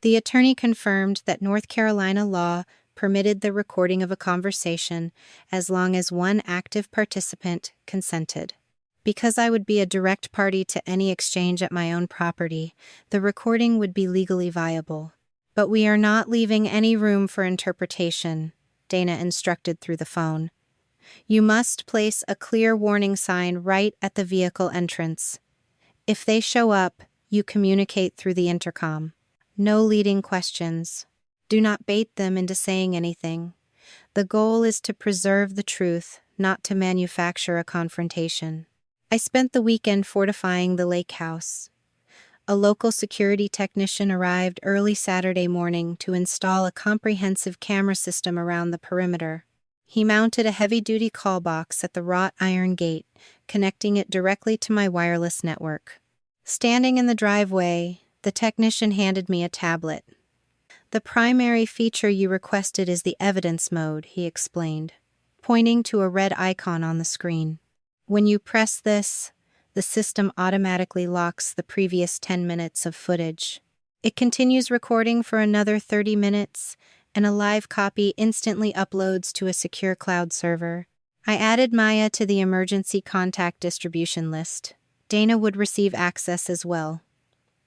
[SPEAKER 1] The attorney confirmed that North Carolina law permitted the recording of a conversation as long as one active participant consented. Because I would be a direct party to any exchange at my own property, the recording would be legally viable. "But we are not leaving any room for interpretation," Dana instructed through the phone. "You must place a clear warning sign right at the vehicle entrance. If they show up, you communicate through the intercom. No leading questions. Do not bait them into saying anything. The goal is to preserve the truth, not to manufacture a confrontation." I spent the weekend fortifying the lake house. A local security technician arrived early Saturday morning to install a comprehensive camera system around the perimeter. He mounted a heavy-duty call box at the wrought iron gate, connecting it directly to my wireless network. Standing in the driveway, the technician handed me a tablet. "The primary feature you requested is the evidence mode," he explained, pointing to a red icon on the screen. "When you press this, the system automatically locks the previous 10 minutes of footage. It continues recording for another 30 minutes, and a live copy instantly uploads to a secure cloud server." I added Maya to the emergency contact distribution list. Dana would receive access as well.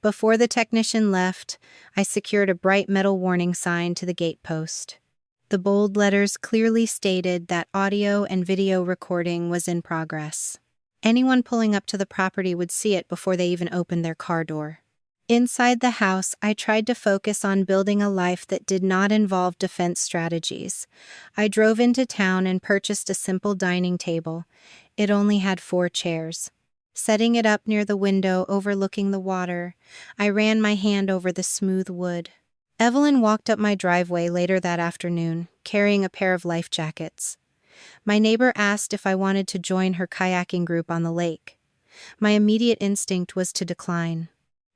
[SPEAKER 1] Before the technician left, I secured a bright metal warning sign to the gate post. The bold letters clearly stated that audio and video recording was in progress. Anyone pulling up to the property would see it before they even opened their car door. Inside the house, I tried to focus on building a life that did not involve defense strategies. I drove into town and purchased a simple dining table. It only had 4 chairs. Setting it up near the window overlooking the water, I ran my hand over the smooth wood. Evelyn walked up my driveway later that afternoon, carrying a pair of life jackets. My neighbor asked if I wanted to join her kayaking group on the lake. My immediate instinct was to decline.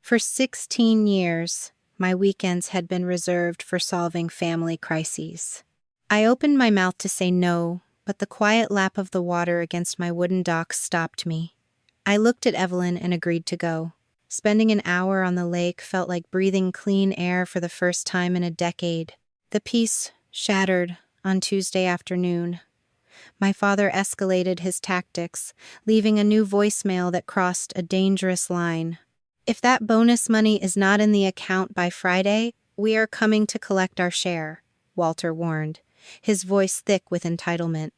[SPEAKER 1] For 16 years, my weekends had been reserved for solving family crises. I opened my mouth to say no, but the quiet lap of the water against my wooden dock stopped me. I looked at Evelyn and agreed to go. Spending an hour on the lake felt like breathing clean air for the first time in a decade. The peace shattered on Tuesday afternoon. My father escalated his tactics, leaving a new voicemail that crossed a dangerous line. "If that bonus money is not in the account by Friday, we are coming to collect our share," Walter warned, his voice thick with entitlement.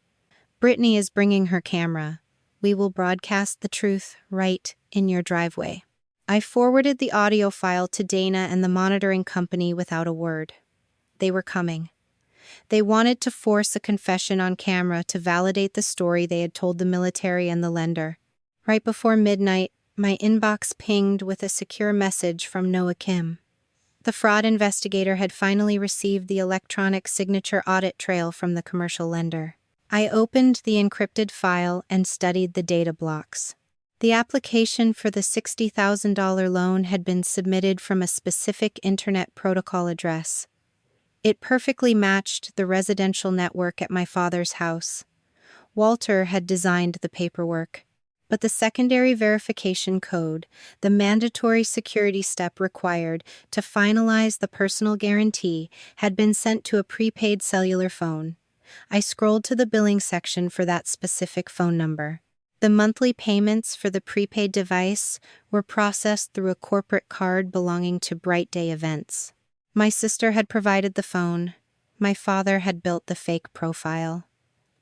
[SPEAKER 1] "Brittany is bringing her camera. We will broadcast the truth right in your driveway." I forwarded the audio file to Dana and the monitoring company without a word. They were coming. They wanted to force a confession on camera to validate the story they had told the military and the lender. Right before midnight, my inbox pinged with a secure message from Noah Kim. The fraud investigator had finally received the electronic signature audit trail from the commercial lender. I opened the encrypted file and studied the data blocks. The application for the $60,000 loan had been submitted from a specific Internet Protocol address. It perfectly matched the residential network at my father's house. Walter had designed the paperwork. But the secondary verification code, the mandatory security step required to finalize the personal guarantee, had been sent to a prepaid cellular phone. I scrolled to the billing section for that specific phone number. The monthly payments for the prepaid device were processed through a corporate card belonging to Bright Day Events. My sister had provided the phone. My father had built the fake profile.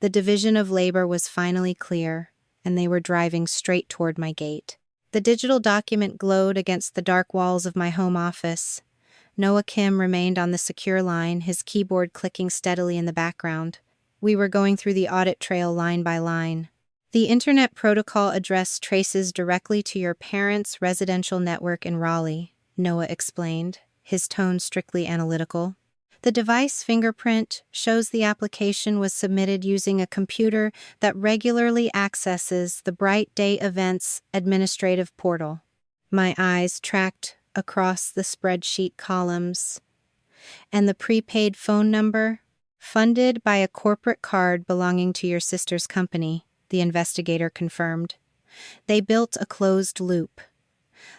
[SPEAKER 1] The division of labor was finally clear, and they were driving straight toward my gate. The digital document glowed against the dark walls of my home office. Noah Kim remained on the secure line, his keyboard clicking steadily in the background. We were going through the audit trail line by line. "The Internet Protocol address traces directly to your parents' residential network in Raleigh," Noah explained, his tone strictly analytical. "The device fingerprint shows the application was submitted using a computer that regularly accesses the Bright Day Events administrative portal." My eyes tracked across the spreadsheet columns. "And the prepaid phone number? Funded by a corporate card belonging to your sister's company," the investigator confirmed. "They built a closed loop.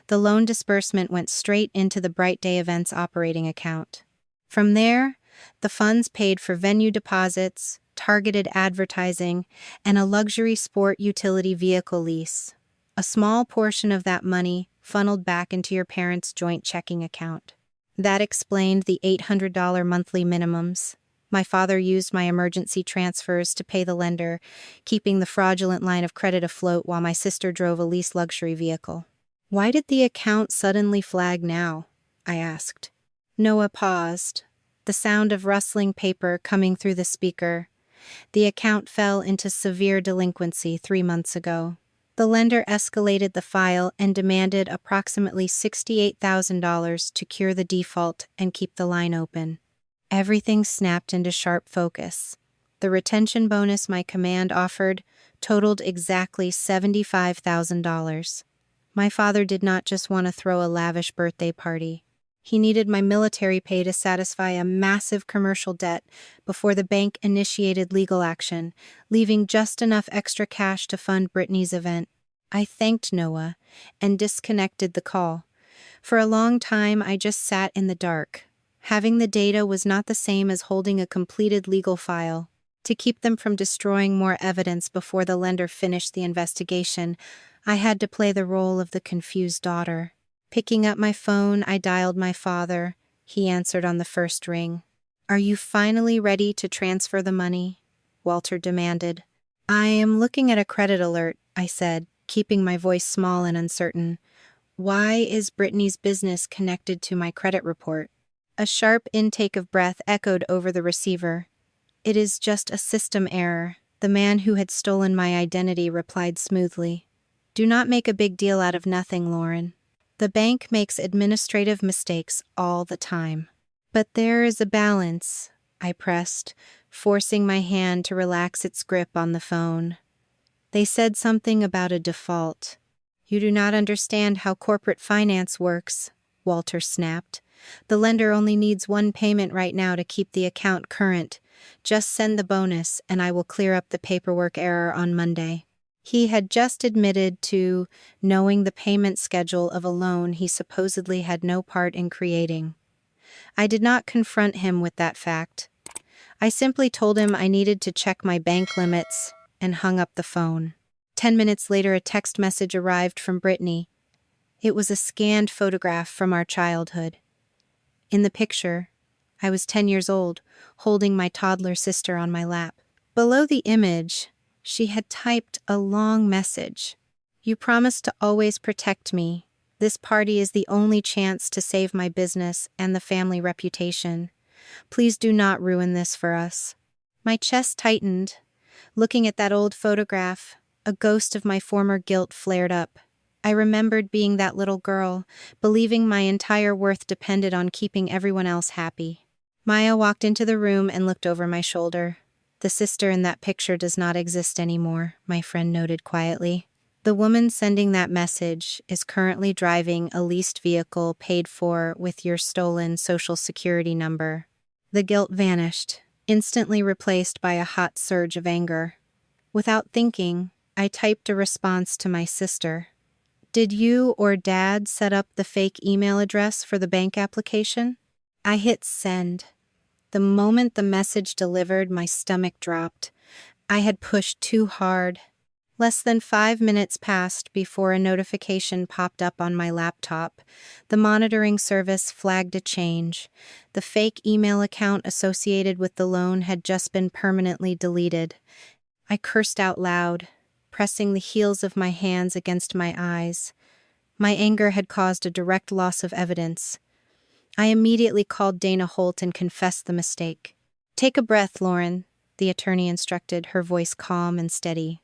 [SPEAKER 1] The loan disbursement went straight into the Bright Day Events operating account. From there, the funds paid for venue deposits, targeted advertising, and a luxury sport utility vehicle lease. A small portion of that money funneled back into your parents' joint checking account. That explained the $800 monthly minimums. My father used my emergency transfers to pay the lender, keeping the fraudulent line of credit afloat while my sister drove a leased luxury vehicle." "Why did the account suddenly flag now?" I asked. Noah paused, the sound of rustling paper coming through the speaker. "The account fell into severe delinquency 3 months ago. The lender escalated the file and demanded approximately $68,000 to cure the default and keep the line open." Everything snapped into sharp focus. The retention bonus my command offered totaled exactly $75,000. My father did not just want to throw a lavish birthday party. He needed my military pay to satisfy a massive commercial debt before the bank initiated legal action, leaving just enough extra cash to fund Brittany's event. I thanked Noah and disconnected the call. For a long time, I just sat in the dark. Having the data was not the same as holding a completed legal file. To keep them from destroying more evidence before the lender finished the investigation, I had to play the role of the confused daughter. Picking up my phone, I dialed my father. He answered on the first ring. "Are you finally ready to transfer the money?" Walter demanded. "I am looking at a credit alert," I said, keeping my voice small and uncertain. "Why is Brittany's business connected to my credit report?" A sharp intake of breath echoed over the receiver. "It is just a system error," the man who had stolen my identity replied smoothly. "Do not make a big deal out of nothing, Lauren. The bank makes administrative mistakes all the time." "But there is a balance," I pressed, forcing my hand to relax its grip on the phone. "They said something about a default." "You do not understand how corporate finance works," Walter snapped. "The lender only needs one payment right now to keep the account current. Just send the bonus, and I will clear up the paperwork error on Monday." He had just admitted to knowing the payment schedule of a loan he supposedly had no part in creating. I did not confront him with that fact. I simply told him I needed to check my bank limits and hung up the phone. 10 minutes later, a text message arrived from Brittany. It was a scanned photograph from our childhood. In the picture, I was 10 years old, holding my toddler sister on my lap. Below the image, she had typed a long message. "You promised to always protect me. This party is the only chance to save my business and the family reputation. Please do not ruin this for us." My chest tightened. Looking at that old photograph, a ghost of my former guilt flared up. I remembered being that little girl, believing my entire worth depended on keeping everyone else happy. Maya walked into the room and looked over my shoulder. "The sister in that picture does not exist anymore," my friend noted quietly. "The woman sending that message is currently driving a leased vehicle paid for with your stolen Social Security number." The guilt vanished, instantly replaced by a hot surge of anger. Without thinking, I typed a response to my sister. "Did you or Dad set up the fake email address for the bank application?" I hit send. The moment the message delivered, my stomach dropped. I had pushed too hard. Less than 5 minutes passed before a notification popped up on my laptop. The monitoring service flagged a change. The fake email account associated with the loan had just been permanently deleted. I cursed out loud, pressing the heels of my hands against my eyes. My anger had caused a direct loss of evidence. I immediately called Dana Holt and confessed the mistake. "Take a breath, Lauren," the attorney instructed, her voice calm and steady.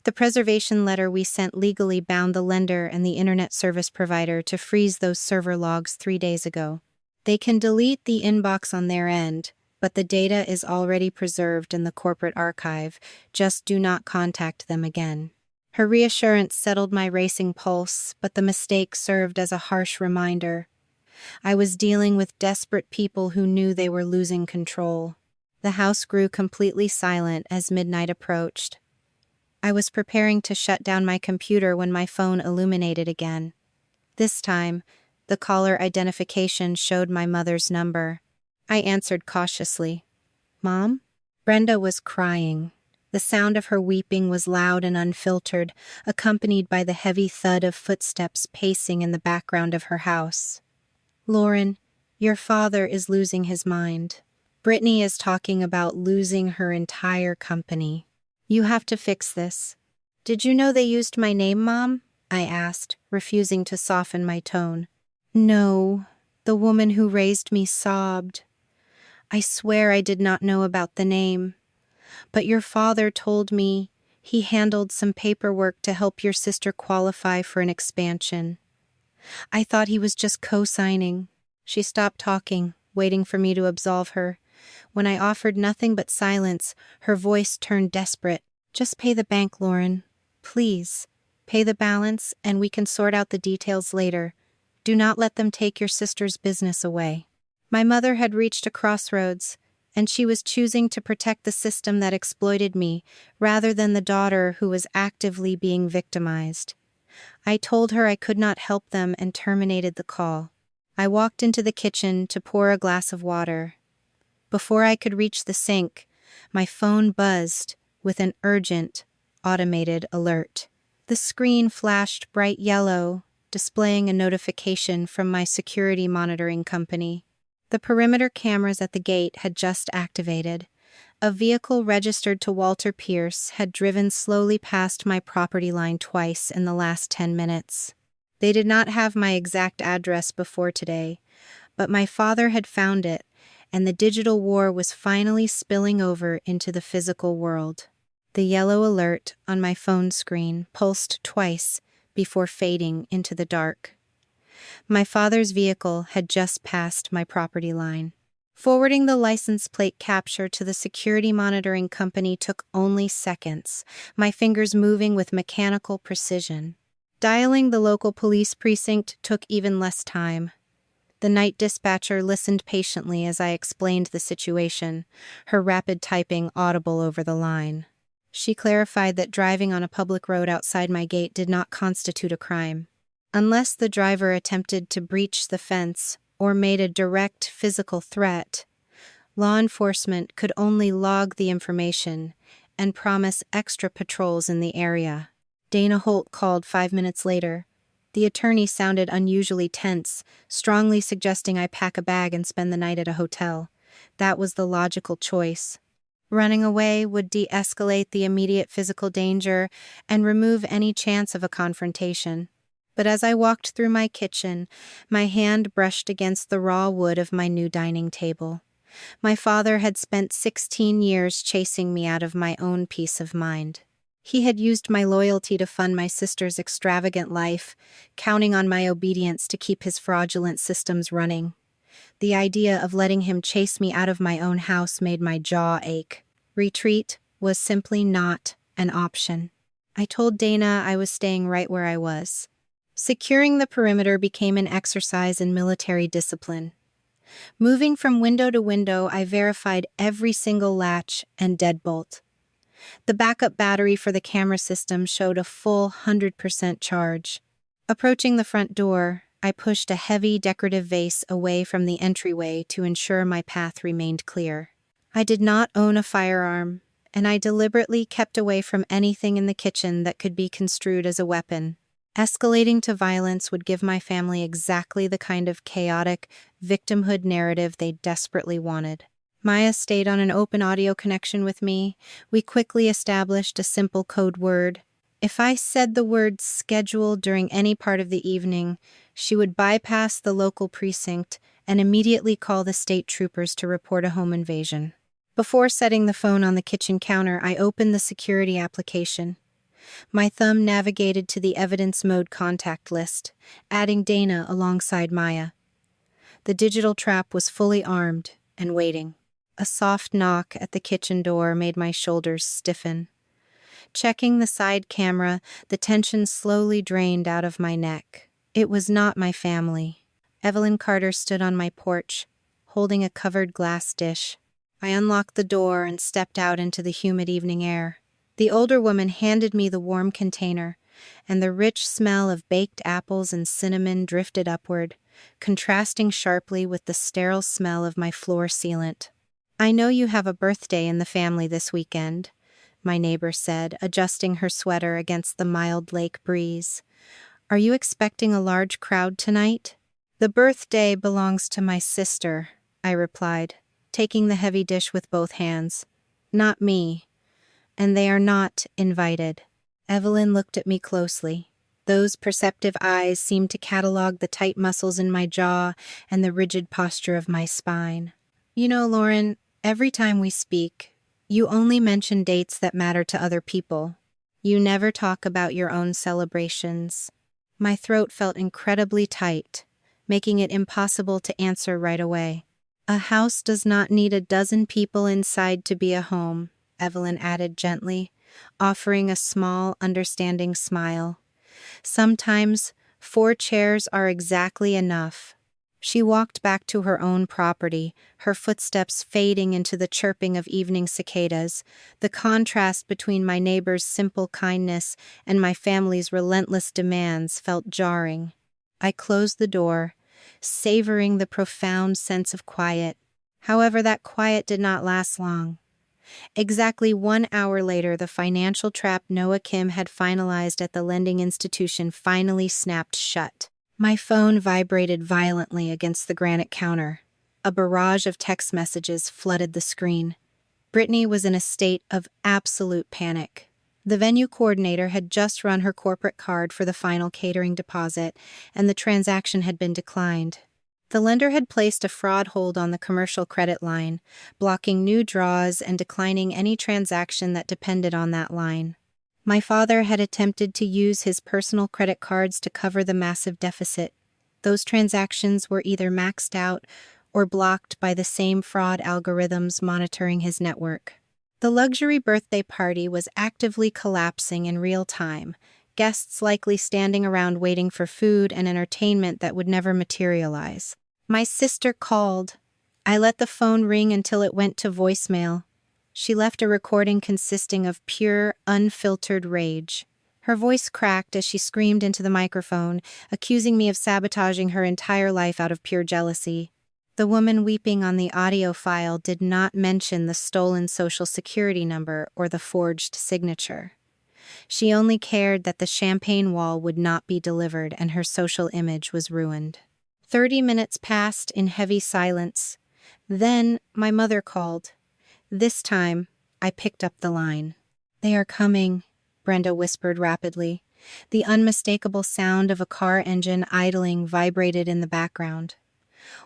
[SPEAKER 1] "The preservation letter we sent legally bound the lender and the internet service provider to freeze those server logs 3 days ago. They can delete the inbox on their end, but the data is already preserved in the corporate archive. Just do not contact them again." Her reassurance settled my racing pulse, but the mistake served as a harsh reminder. I was dealing with desperate people who knew they were losing control. The house grew completely silent as midnight approached. I was preparing to shut down my computer when my phone illuminated again. This time, the caller identification showed my mother's number. I answered cautiously. "Mom?" Brenda was crying. The sound of her weeping was loud and unfiltered, accompanied by the heavy thud of footsteps pacing in the background of her house. "Lauren, your father is losing his mind. Brittany is talking about losing her entire company. You have to fix this." "Did you know they used my name, Mom?" I asked, refusing to soften my tone. "No," the woman who raised me sobbed. "I swear I did not know about the name. But your father told me he handled some paperwork to help your sister qualify for an expansion. I thought he was just co-signing." She stopped talking, waiting for me to absolve her. When I offered nothing but silence, her voice turned desperate. "Just pay the bank, Lauren. Please. Pay the balance, and we can sort out the details later. Do not let them take your sister's business away." My mother had reached a crossroads, and she was choosing to protect the system that exploited me rather than the daughter who was actively being victimized. I told her I could not help them and terminated the call. I walked into the kitchen to pour a glass of water. Before I could reach the sink, my phone buzzed with an urgent, automated alert. The screen flashed bright yellow, displaying a notification from my security monitoring company. The perimeter cameras at the gate had just activated. A vehicle registered to Walter Pierce had driven slowly past my property line twice in the last 10 minutes. They did not have my exact address before today, but my father had found it, and the digital war was finally spilling over into the physical world. The yellow alert on my phone screen pulsed twice before fading into the dark. My father's vehicle had just passed my property line. Forwarding the license plate capture to the security monitoring company took only seconds, my fingers moving with mechanical precision. Dialing the local police precinct took even less time. The night dispatcher listened patiently as I explained the situation, her rapid typing audible over the line. She clarified that driving on a public road outside my gate did not constitute a crime. Unless the driver attempted to breach the fence or made a direct physical threat, law enforcement could only log the information and promise extra patrols in the area. Dana Holt called 5 minutes later. The attorney sounded unusually tense, strongly suggesting I pack a bag and spend the night at a hotel. That was the logical choice. Running away would de-escalate the immediate physical danger and remove any chance of a confrontation. But as I walked through my kitchen, my hand brushed against the raw wood of my new dining table. My father had spent 16 years chasing me out of my own peace of mind. He had used my loyalty to fund my sister's extravagant life, counting on my obedience to keep his fraudulent systems running. The idea of letting him chase me out of my own house made my jaw ache. Retreat was simply not an option. I told Dana I was staying right where I was. Securing the perimeter became an exercise in military discipline. Moving from window to window, I verified every single latch and deadbolt. The backup battery for the camera system showed a full 100% charge. Approaching the front door, I pushed a heavy decorative vase away from the entryway to ensure my path remained clear. I did not own a firearm, and I deliberately kept away from anything in the kitchen that could be construed as a weapon. Escalating to violence would give my family exactly the kind of chaotic victimhood narrative they desperately wanted. Maya stayed on an open audio connection with me. We quickly established a simple code word. If I said the word schedule during any part of the evening, she would bypass the local precinct and immediately call the state troopers to report a home invasion. Before setting the phone on the kitchen counter, I opened the security application. My thumb navigated to the evidence mode contact list, adding Dana alongside Maya. The digital trap was fully armed and waiting. A soft knock at the kitchen door made my shoulders stiffen. Checking the side camera, the tension slowly drained out of my neck. It was not my family. Evelyn Carter stood on my porch, holding a covered glass dish. I unlocked the door and stepped out into the humid evening air. The older woman handed me the warm container, and the rich smell of baked apples and cinnamon drifted upward, contrasting sharply with the sterile smell of my floor sealant. "I know you have a birthday in the family this weekend," my neighbor said, adjusting her sweater against the mild lake breeze. "Are you expecting a large crowd tonight?" "The birthday belongs to my sister," I replied, taking the heavy dish with both hands. "Not me. And they are not invited." Evelyn looked at me closely. Those perceptive eyes seemed to catalog the tight muscles in my jaw and the rigid posture of my spine. "You know, Lauren, every time we speak, you only mention dates that matter to other people. You never talk about your own celebrations." My throat felt incredibly tight, making it impossible to answer right away. A house does not need a dozen people inside to be a home, Evelyn added gently, offering a small, understanding smile. Sometimes 4 chairs are exactly enough. She walked back to her own property, her footsteps fading into the chirping of evening cicadas. The contrast between my neighbor's simple kindness and my family's relentless demands felt jarring. I closed the door, savoring the profound sense of quiet. However, that quiet did not last long. Exactly 1 hour later, the financial trap Noah Kim had finalized at the lending institution finally snapped shut. My phone vibrated violently against the granite counter. A barrage of text messages flooded the screen. Brittany was in a state of absolute panic. The venue coordinator had just run her corporate card for the final catering deposit, and the transaction had been declined. The lender had placed a fraud hold on the commercial credit line, blocking new draws and declining any transaction that depended on that line. My father had attempted to use his personal credit cards to cover the massive deficit. Those transactions were either maxed out or blocked by the same fraud algorithms monitoring his network. The luxury birthday party was actively collapsing in real time, guests likely standing around waiting for food and entertainment that would never materialize. My sister called. I let the phone ring until it went to voicemail. She left a recording consisting of pure, unfiltered rage. Her voice cracked as she screamed into the microphone, accusing me of sabotaging her entire life out of pure jealousy. The woman weeping on the audio file did not mention the stolen social security number or the forged signature. She only cared that the champagne wall would not be delivered and her social image was ruined. 30 minutes passed in heavy silence. Then my mother called. This time, I picked up the line. "They are coming," Brenda whispered rapidly. The unmistakable sound of a car engine idling vibrated in the background.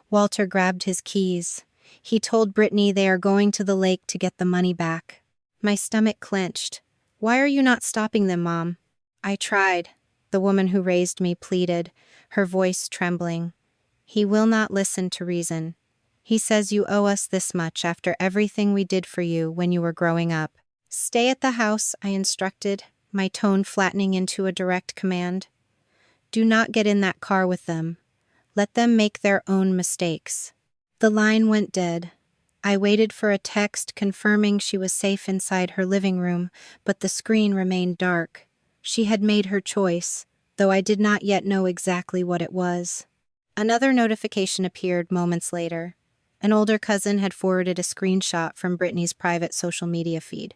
[SPEAKER 1] Walter grabbed his keys. He told Brittany they are going to the lake to get the money back. My stomach clenched. "Why are you not stopping them, Mom?" "I tried," the woman who raised me pleaded, her voice trembling. "He will not listen to reason. He says you owe us this much after everything we did for you when you were growing up." "Stay at the house," I instructed, my tone flattening into a direct command. "Do not get in that car with them. Let them make their own mistakes." The line went dead. I waited for a text confirming she was safe inside her living room, but the screen remained dark. She had made her choice, though I did not yet know exactly what it was. Another notification appeared moments later. An older cousin had forwarded a screenshot from Brittany's private social media feed.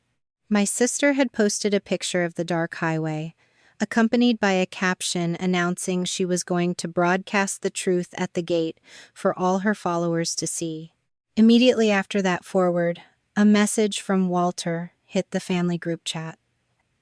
[SPEAKER 1] My sister had posted a picture of the dark highway, accompanied by a caption announcing she was going to broadcast the truth at the gate for all her followers to see. Immediately after that forward, a message from Walter hit the family group chat.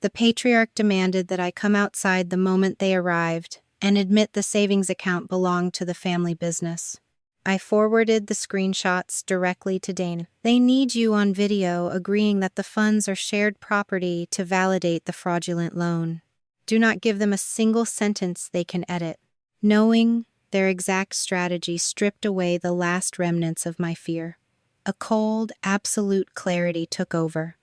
[SPEAKER 1] The patriarch demanded that I come outside the moment they arrived and admit the savings account belonged to the family business. I forwarded the screenshots directly to Dana. "They need you on video agreeing that the funds are shared property to validate the fraudulent loan. Do not give them a single sentence they can edit." Knowing their exact strategy stripped away the last remnants of my fear. A cold, absolute clarity took over.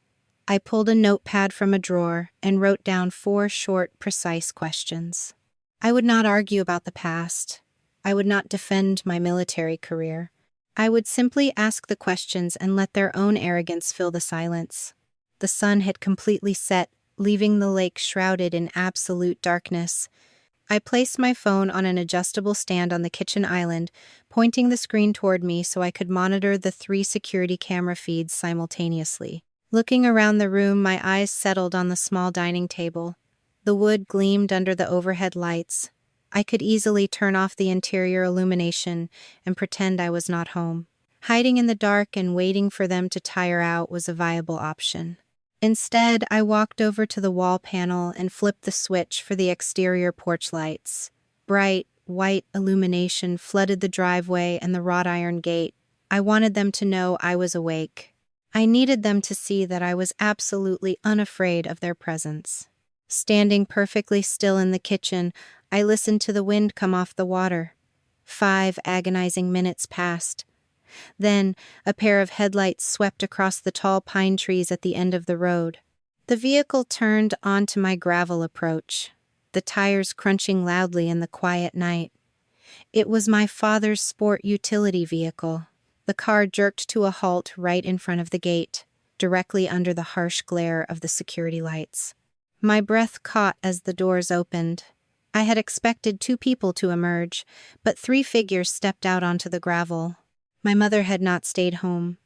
[SPEAKER 1] I pulled a notepad from a drawer and wrote down 4 short, precise questions. I would not argue about the past. I would not defend my military career. I would simply ask the questions and let their own arrogance fill the silence. The sun had completely set, leaving the lake shrouded in absolute darkness. I placed my phone on an adjustable stand on the kitchen island, pointing the screen toward me so I could monitor the 3 security camera feeds simultaneously. Looking around the room, my eyes settled on the small dining table. The wood gleamed under the overhead lights. I could easily turn off the interior illumination and pretend I was not home. Hiding in the dark and waiting for them to tire out was a viable option. Instead, I walked over to the wall panel and flipped the switch for the exterior porch lights. Bright, white illumination flooded the driveway and the wrought iron gate. I wanted them to know I was awake. I needed them to see that I was absolutely unafraid of their presence. Standing perfectly still in the kitchen, I listened to the wind come off the water. 5 agonizing minutes passed. Then, a pair of headlights swept across the tall pine trees at the end of the road. The vehicle turned onto my gravel approach, the tires crunching loudly in the quiet night. It was my father's sport utility vehicle. The car jerked to a halt right in front of the gate, directly under the harsh glare of the security lights. My breath caught as the doors opened. I had expected 2 people to emerge, but 3 figures stepped out onto the gravel. My mother had not stayed home.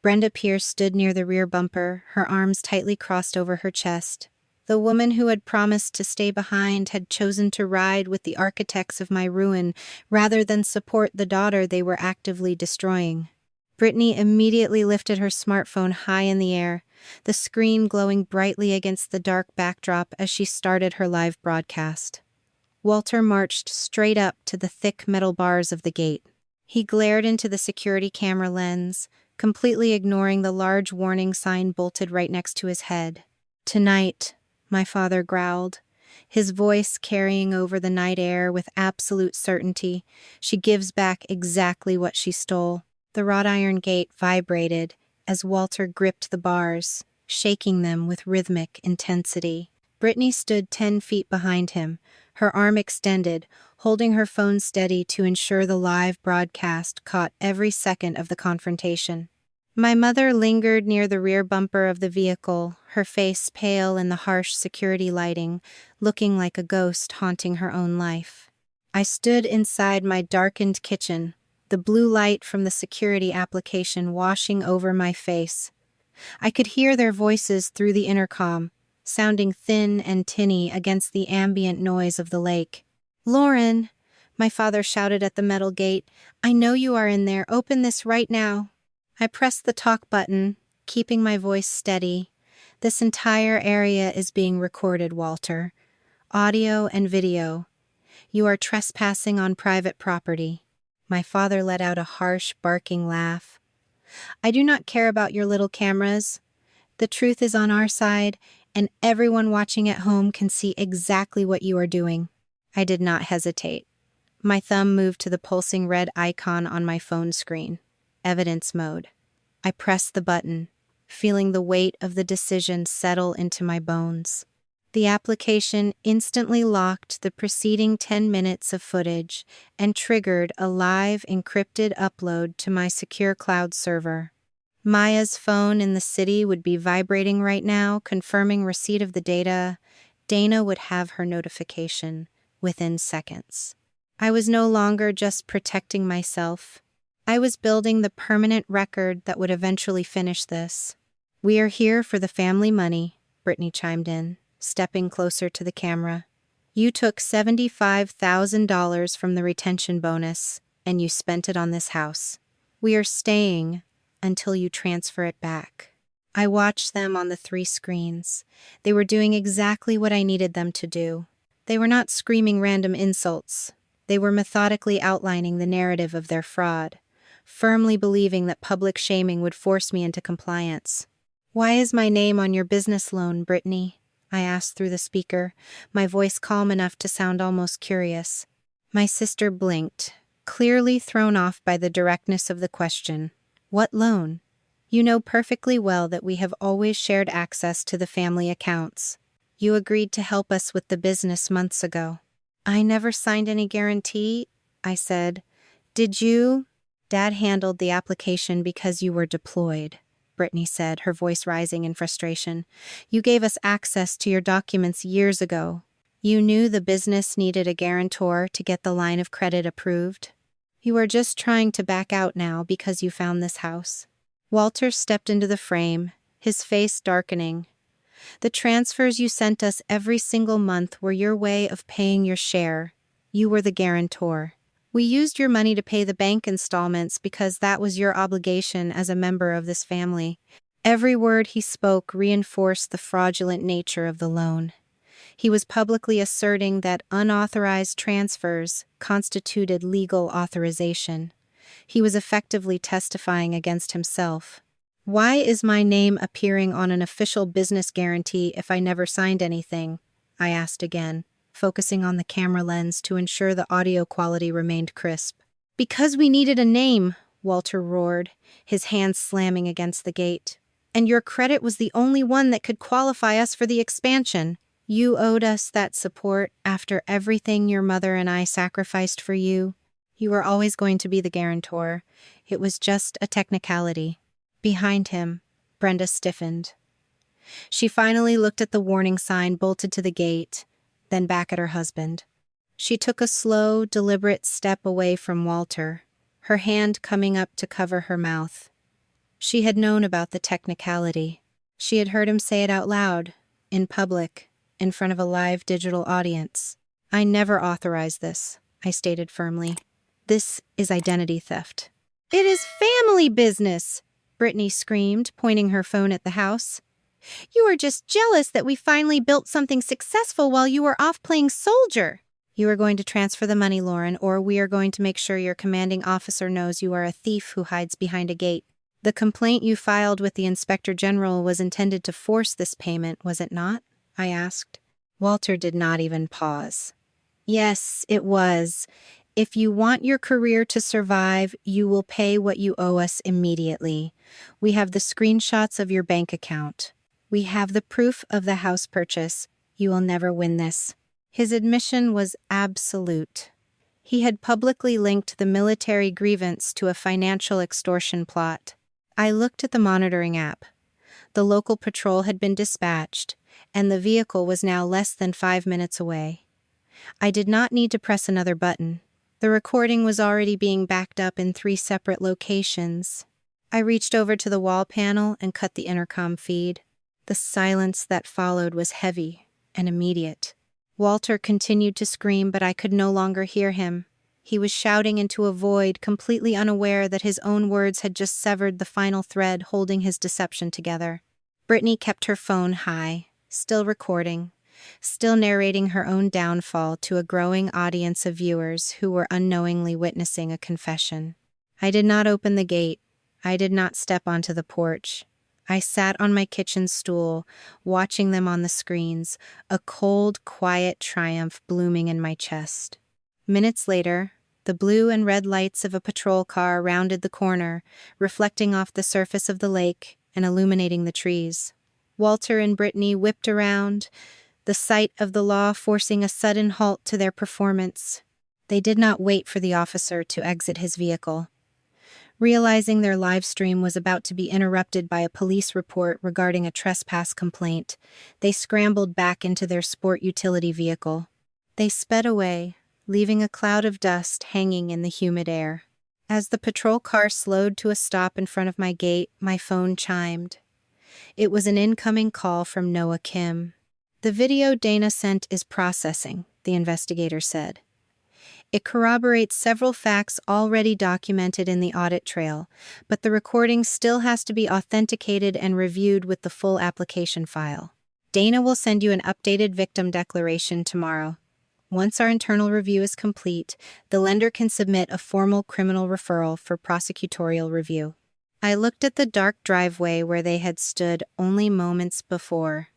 [SPEAKER 1] Brenda Pierce stood near the rear bumper, her arms tightly crossed over her chest. The woman who had promised to stay behind had chosen to ride with the architects of my ruin rather than support the daughter they were actively destroying. Brittany immediately lifted her smartphone high in the air, the screen glowing brightly against the dark backdrop as she started her live broadcast. Walter marched straight up to the thick metal bars of the gate. He glared into the security camera lens, completely ignoring the large warning sign bolted right next to his head. "Tonight," my father growled, his voice carrying over the night air with absolute certainty, "she gives back exactly what she stole." The wrought iron gate vibrated as Walter gripped the bars, shaking them with rhythmic intensity. Brittany stood 10 feet behind him, her arm extended, holding her phone steady to ensure the live broadcast caught every second of the confrontation. My mother lingered near the rear bumper of the vehicle, her face pale in the harsh security lighting, looking like a ghost haunting her own life. I stood inside my darkened kitchen, the blue light from the security application washing over my face. I could hear their voices through the intercom, sounding thin and tinny against the ambient noise of the lake. "Lauren," my father shouted at the metal gate, "I know you are in there. Open this right now." I pressed the talk button, keeping my voice steady. "This entire area is being recorded, Walter. Audio and video. You are trespassing on private property." My father let out a harsh, barking laugh. "I do not care about your little cameras. The truth is on our side, and everyone watching at home can see exactly what you are doing." I did not hesitate. My thumb moved to the pulsing red icon on my phone screen. Evidence mode. I pressed the button, feeling the weight of the decision settle into my bones. The application instantly locked the preceding 10 minutes of footage and triggered a live encrypted upload to my secure cloud server. Maya's phone in the city would be vibrating right now, confirming receipt of the data. Dana would have her notification within seconds. I was no longer just protecting myself. I was building the permanent record that would eventually finish this. "We are here for the family money," Brittany chimed in, stepping closer to the camera. "You took $75,000 from the retention bonus, and you spent it on this house. We are staying until you transfer it back." I watched them on the 3 screens. They were doing exactly what I needed them to do. They were not screaming random insults. They were methodically outlining the narrative of their fraud, firmly believing that public shaming would force me into compliance. "Why is my name on your business loan, Brittany?" I asked through the speaker, my voice calm enough to sound almost curious. My sister blinked, clearly thrown off by the directness of the question. "What loan? You know perfectly well that we have always shared access to the family accounts. You agreed to help us with the business months ago." "I never signed any guarantee," I said. "Did you?" "Dad handled the application because you were deployed," Brittany said, her voice rising in frustration. "You gave us access to your documents years ago. You knew the business needed a guarantor to get the line of credit approved. You are just trying to back out now because you found this house." Walter stepped into the frame, his face darkening. "The transfers you sent us every single month were your way of paying your share. You were the guarantor. We used your money to pay the bank installments because that was your obligation as a member of this family." Every word he spoke reinforced the fraudulent nature of the loan. He was publicly asserting that unauthorized transfers constituted legal authorization. He was effectively testifying against himself. "Why is my name appearing on an official business guarantee if I never signed anything?" I asked again, focusing on the camera lens to ensure the audio quality remained crisp. "Because we needed a name," Walter roared, his hands slamming against the gate. "And your credit was the only one that could qualify us for the expansion. You owed us that support after everything your mother and I sacrificed for you. You were always going to be the guarantor. It was just a technicality." Behind him, Brenda stiffened. She finally looked at the warning sign bolted to the gate, then back at her husband. She took a slow, deliberate step away from Walter, her hand coming up to cover her mouth. She had known about the technicality. She had heard him say it out loud, in public, in front of a live digital audience. "I never authorized this," I stated firmly. "This is identity theft." "It is family business!" Brittany screamed, pointing her phone at the house. "You are just jealous that we finally built something successful while you were off playing soldier." "You are going to transfer the money, Lauren, or we are going to make sure your commanding officer knows you are a thief who hides behind a gate. The complaint you filed with the Inspector General was intended to force this payment, was it not?" I asked. Walter did not even pause. "Yes, it was. If you want your career to survive, you will pay what you owe us immediately. We have the screenshots of your bank account. We have the proof of the house purchase. You will never win this." His admission was absolute. He had publicly linked the military grievance to a financial extortion plot. I looked at the monitoring app. The local patrol had been dispatched, and the vehicle was now less than 5 minutes away. I did not need to press another button. The recording was already being backed up in 3 separate locations. I reached over to the wall panel and cut the intercom feed. The silence that followed was heavy and immediate. Walter continued to scream, but I could no longer hear him. He was shouting into a void, completely unaware that his own words had just severed the final thread holding his deception together. Brittany kept her phone high, still recording, still narrating her own downfall to a growing audience of viewers who were unknowingly witnessing a confession. I did not open the gate. I did not step onto the porch. I sat on my kitchen stool, watching them on the screens, a cold, quiet triumph blooming in my chest. Minutes later, the blue and red lights of a patrol car rounded the corner, reflecting off the surface of the lake and illuminating the trees. Walter and Brittany whipped around, the sight of the law forcing a sudden halt to their performance. They did not wait for the officer to exit his vehicle. Realizing their live stream was about to be interrupted by a police report regarding a trespass complaint, they scrambled back into their sport utility vehicle. They sped away, leaving a cloud of dust hanging in the humid air. As the patrol car slowed to a stop in front of my gate, my phone chimed. It was an incoming call from Noah Kim. "The video Dana sent is processing," the investigator said. "It corroborates several facts already documented in the audit trail, but the recording still has to be authenticated and reviewed with the full application file. Dana will send you an updated victim declaration tomorrow. Once our internal review is complete, the lender can submit a formal criminal referral for prosecutorial review." I looked at the dark driveway where they had stood only moments before.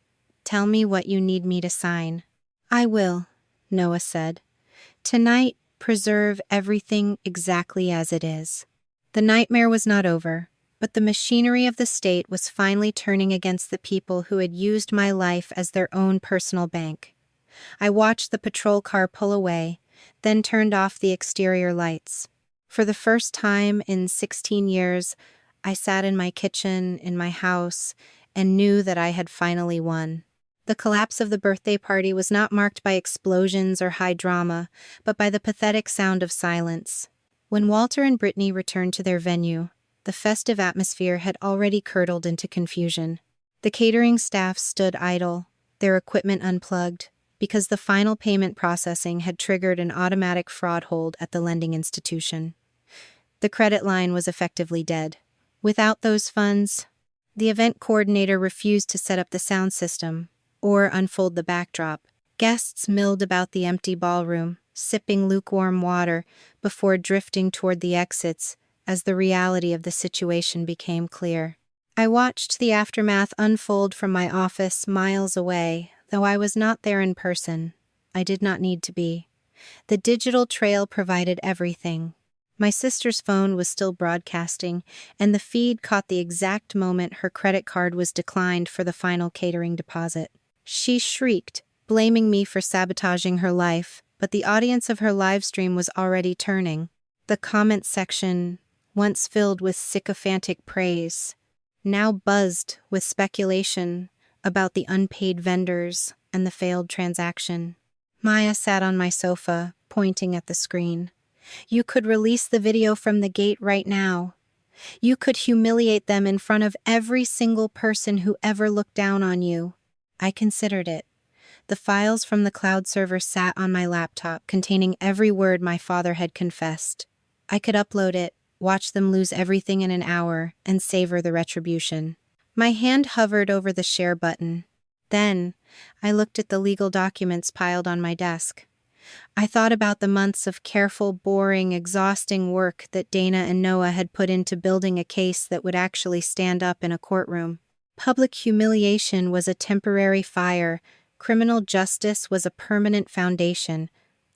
[SPEAKER 1] "Tell me what you need me to sign." "I will," Noah said. "Tonight, preserve everything exactly as it is." The nightmare was not over, but the machinery of the state was finally turning against the people who had used my life as their own personal bank. I watched the patrol car pull away, then turned off the exterior lights. For the first time in 16 years, I sat in my kitchen, in my house, and knew that I had finally won. The collapse of the birthday party was not marked by explosions or high drama, but by the pathetic sound of silence. When Walter and Brittany returned to their venue, the festive atmosphere had already curdled into confusion. The catering staff stood idle, their equipment unplugged, because the final payment processing had triggered an automatic fraud hold at the lending institution. The credit line was effectively dead. Without those funds, the event coordinator refused to set up the sound system or unfold the backdrop. Guests milled about the empty ballroom, sipping lukewarm water before drifting toward the exits as the reality of the situation became clear. I watched the aftermath unfold from my office miles away, though I was not there in person. I did not need to be. The digital trail provided everything. My sister's phone was still broadcasting, and the feed caught the exact moment her credit card was declined for the final catering deposit. She shrieked, blaming me for sabotaging her life, but the audience of her live stream was already turning. The comment section, once filled with sycophantic praise, now buzzed with speculation about the unpaid vendors and the failed transaction. Maya sat on my sofa, pointing at the screen. You could release the video from the gate right now. You could humiliate them in front of every single person who ever looked down on you. I considered it. The files from the cloud server sat on my laptop, containing every word my father had confessed. I could upload it, watch them lose everything in an hour, and savor the retribution. My hand hovered over the share button. Then, I looked at the legal documents piled on my desk. I thought about the months of careful, boring, exhausting work that Dana and Noah had put into building a case that would actually stand up in a courtroom. Public humiliation was a temporary fire. Criminal justice was a permanent foundation.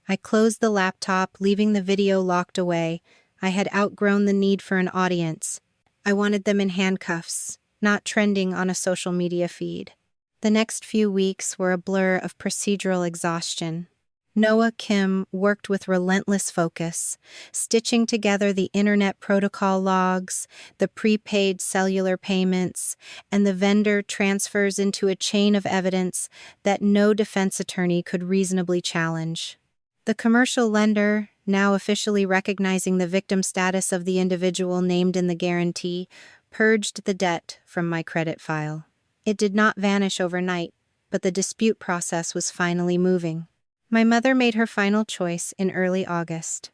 [SPEAKER 1] I closed the laptop, leaving the video locked away. I had outgrown the need for an audience. I wanted them in handcuffs, not trending on a social media feed. The next few weeks were a blur of procedural exhaustion. Noah Kim worked with relentless focus, stitching together the internet protocol logs, the prepaid cellular payments, and the vendor transfers into a chain of evidence that no defense attorney could reasonably challenge. The commercial lender, now officially recognizing the victim status of the individual named in the guarantee, purged the debt from my credit file. It did not vanish overnight, but the dispute process was finally moving. My mother made her final choice in early August.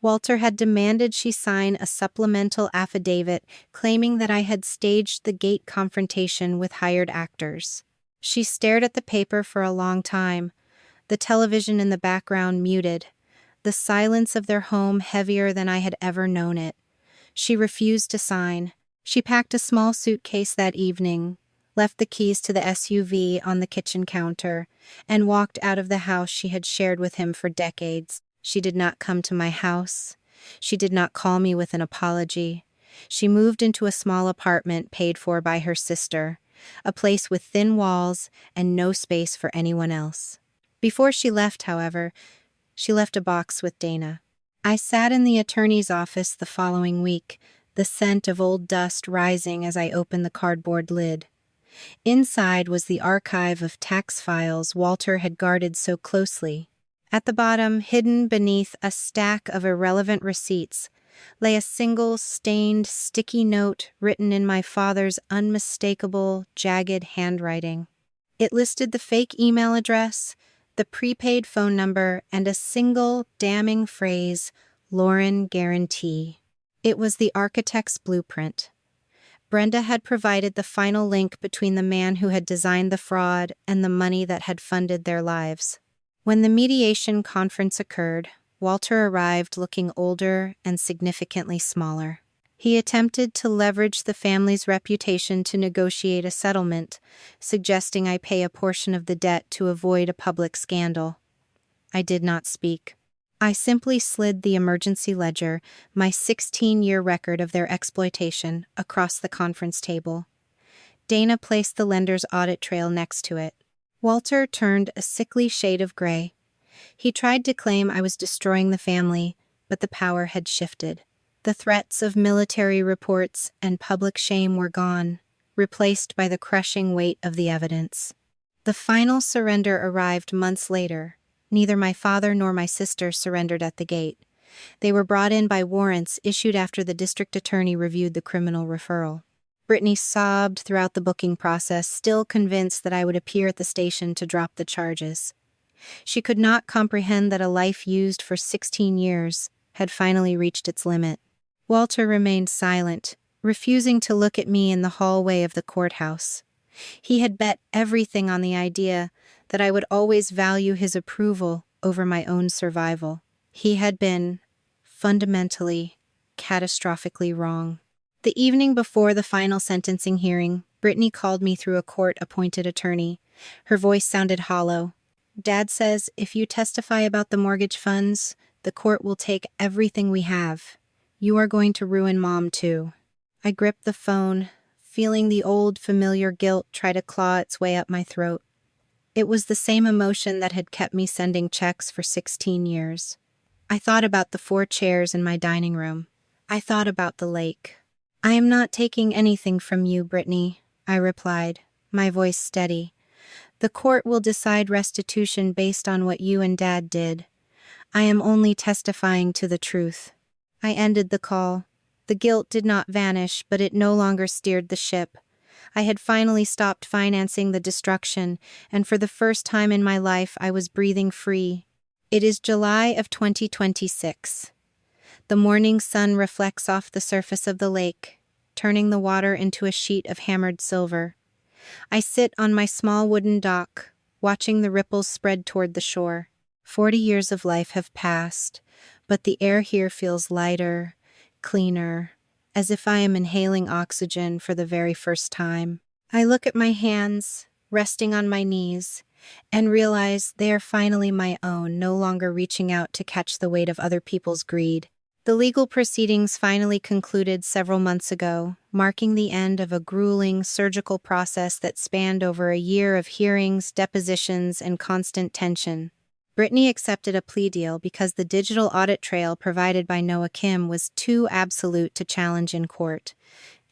[SPEAKER 1] Walter had demanded she sign a supplemental affidavit claiming that I had staged the gate confrontation with hired actors. She stared at the paper for a long time, the television in the background muted, the silence of their home heavier than I had ever known it. She refused to sign. She packed a small suitcase that evening, left the keys to the SUV on the kitchen counter, and walked out of the house she had shared with him for decades. She did not come to my house. She did not call me with an apology. She moved into a small apartment paid for by her sister, a place with thin walls and no space for anyone else. Before she left, however, she left a box with Dana. I sat in the attorney's office the following week, the scent of old dust rising as I opened the cardboard lid. Inside was the archive of tax files Walter had guarded so closely. At the bottom, hidden beneath a stack of irrelevant receipts, lay a single stained, sticky note written in my father's unmistakable, jagged handwriting. It listed the fake email address, the prepaid phone number, and a single damning phrase, Lauren Guarantee. It was the architect's blueprint. Brenda had provided the final link between the man who had designed the fraud and the money that had funded their lives. When the mediation conference occurred, Walter arrived looking older and significantly smaller. He attempted to leverage the family's reputation to negotiate a settlement, suggesting I pay a portion of the debt to avoid a public scandal. I did not speak. I simply slid the emergency ledger, my 16-year record of their exploitation, across the conference table. Dana placed the lender's audit trail next to it. Walter turned a sickly shade of gray. He tried to claim I was destroying the family, but the power had shifted. The threats of military reports and public shame were gone, replaced by the crushing weight of the evidence. The final surrender arrived months later. Neither my father nor my sister surrendered at the gate. They were brought in by warrants issued after the district attorney reviewed the criminal referral. Brittany sobbed throughout the booking process, still convinced that I would appear at the station to drop the charges. She could not comprehend that a life used for 16 years had finally reached its limit. Walter remained silent, refusing to look at me in the hallway of the courthouse. He had bet everything on the idea that I would always value his approval over my own survival. He had been, fundamentally, catastrophically wrong. The evening before the final sentencing hearing, Brittany called me through a court-appointed attorney. Her voice sounded hollow. "Dad says if you testify about the mortgage funds, The court will take everything we have. You are going to ruin Mom, too." I gripped the phone, feeling the old, familiar guilt try to claw its way up my throat. It was the same emotion that had kept me sending checks for 16 years. I thought about the 4 chairs in my dining room. I thought about the lake. "I am not taking anything from you, Brittany," I replied, my voice steady. "The court will decide restitution based on what you and Dad did. I am only testifying to the truth." I ended the call. The guilt did not vanish, but it no longer steered the ship. I had finally stopped financing the destruction, and for the first time in my life I was breathing free. It is July of 2026. The morning sun reflects off the surface of the lake, turning the water into a sheet of hammered silver. I sit on my small wooden dock, watching the ripples spread toward the shore. 40 years of life have passed, but the air here feels lighter, cleaner, as if I am inhaling oxygen for the very first time. I look at my hands, resting on my knees, and realize they are finally my own, no longer reaching out to catch the weight of other people's greed. The legal proceedings finally concluded several months ago, marking the end of a grueling surgical process that spanned over a year of hearings, depositions, and constant tension. Brittany accepted a plea deal because the digital audit trail provided by Noah Kim was too absolute to challenge in court.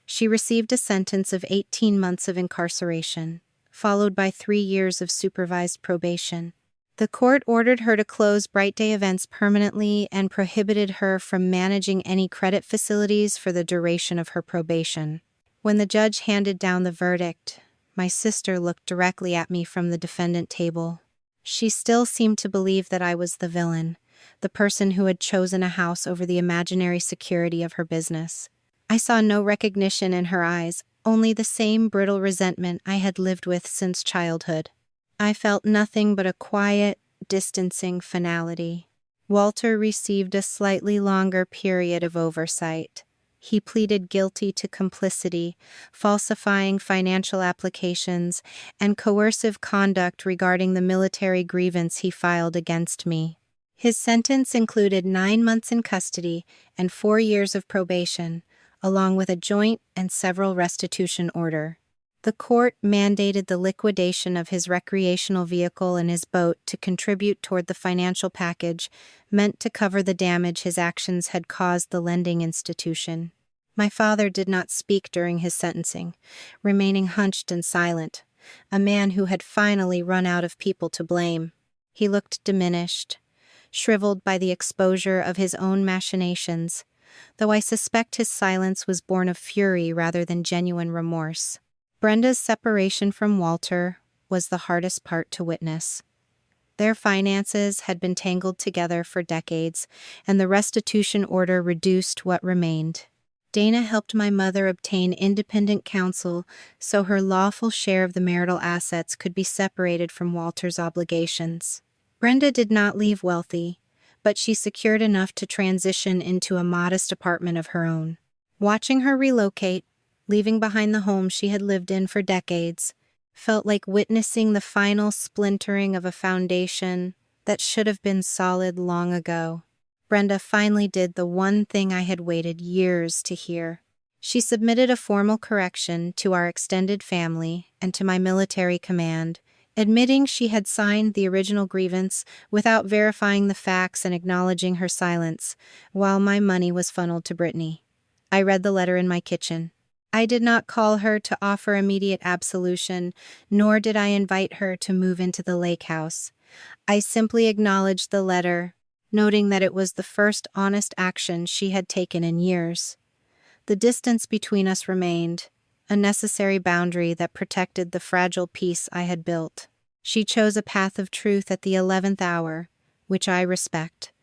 [SPEAKER 1] She received a sentence of 18 months of incarceration, followed by 3 years of supervised probation. The court ordered her to close Bright Day events permanently and prohibited her from managing any credit facilities for the duration of her probation. When the judge handed down the verdict, my sister looked directly at me from the defendant table. She still seemed to believe that I was the villain, the person who had chosen a house over the imaginary security of her business. I saw no recognition in her eyes, only the same brittle resentment I had lived with since childhood. I felt nothing but a quiet, distancing finality. Walter received a slightly longer period of oversight. He pleaded guilty to complicity, falsifying financial applications, and coercive conduct regarding the military grievance he filed against me. His sentence included 9 months in custody and 4 years of probation, along with a joint and several restitution order. The court mandated the liquidation of his recreational vehicle and his boat to contribute toward the financial package meant to cover the damage his actions had caused the lending institution. My father did not speak during his sentencing, remaining hunched and silent, a man who had finally run out of people to blame. He looked diminished, shriveled by the exposure of his own machinations, though I suspect his silence was born of fury rather than genuine remorse. Brenda's separation from Walter was the hardest part to witness. Their finances had been tangled together for decades, and the restitution order reduced what remained. Dana helped my mother obtain independent counsel so her lawful share of the marital assets could be separated from Walter's obligations. Brenda did not leave wealthy, but she secured enough to transition into a modest apartment of her own. Watching her relocate, leaving behind the home she had lived in for decades, felt like witnessing the final splintering of a foundation that should have been solid long ago. Brenda finally did the one thing I had waited years to hear. She submitted a formal correction to our extended family and to my military command, admitting she had signed the original grievance without verifying the facts and acknowledging her silence, while my money was funneled to Brittany. I read the letter in my kitchen. I did not call her to offer immediate absolution, nor did I invite her to move into the lake house. I simply acknowledged the letter, noting that it was the first honest action she had taken in years. The distance between us remained, a necessary boundary that protected the fragile peace I had built. She chose a path of truth at the 11th hour, which I respect.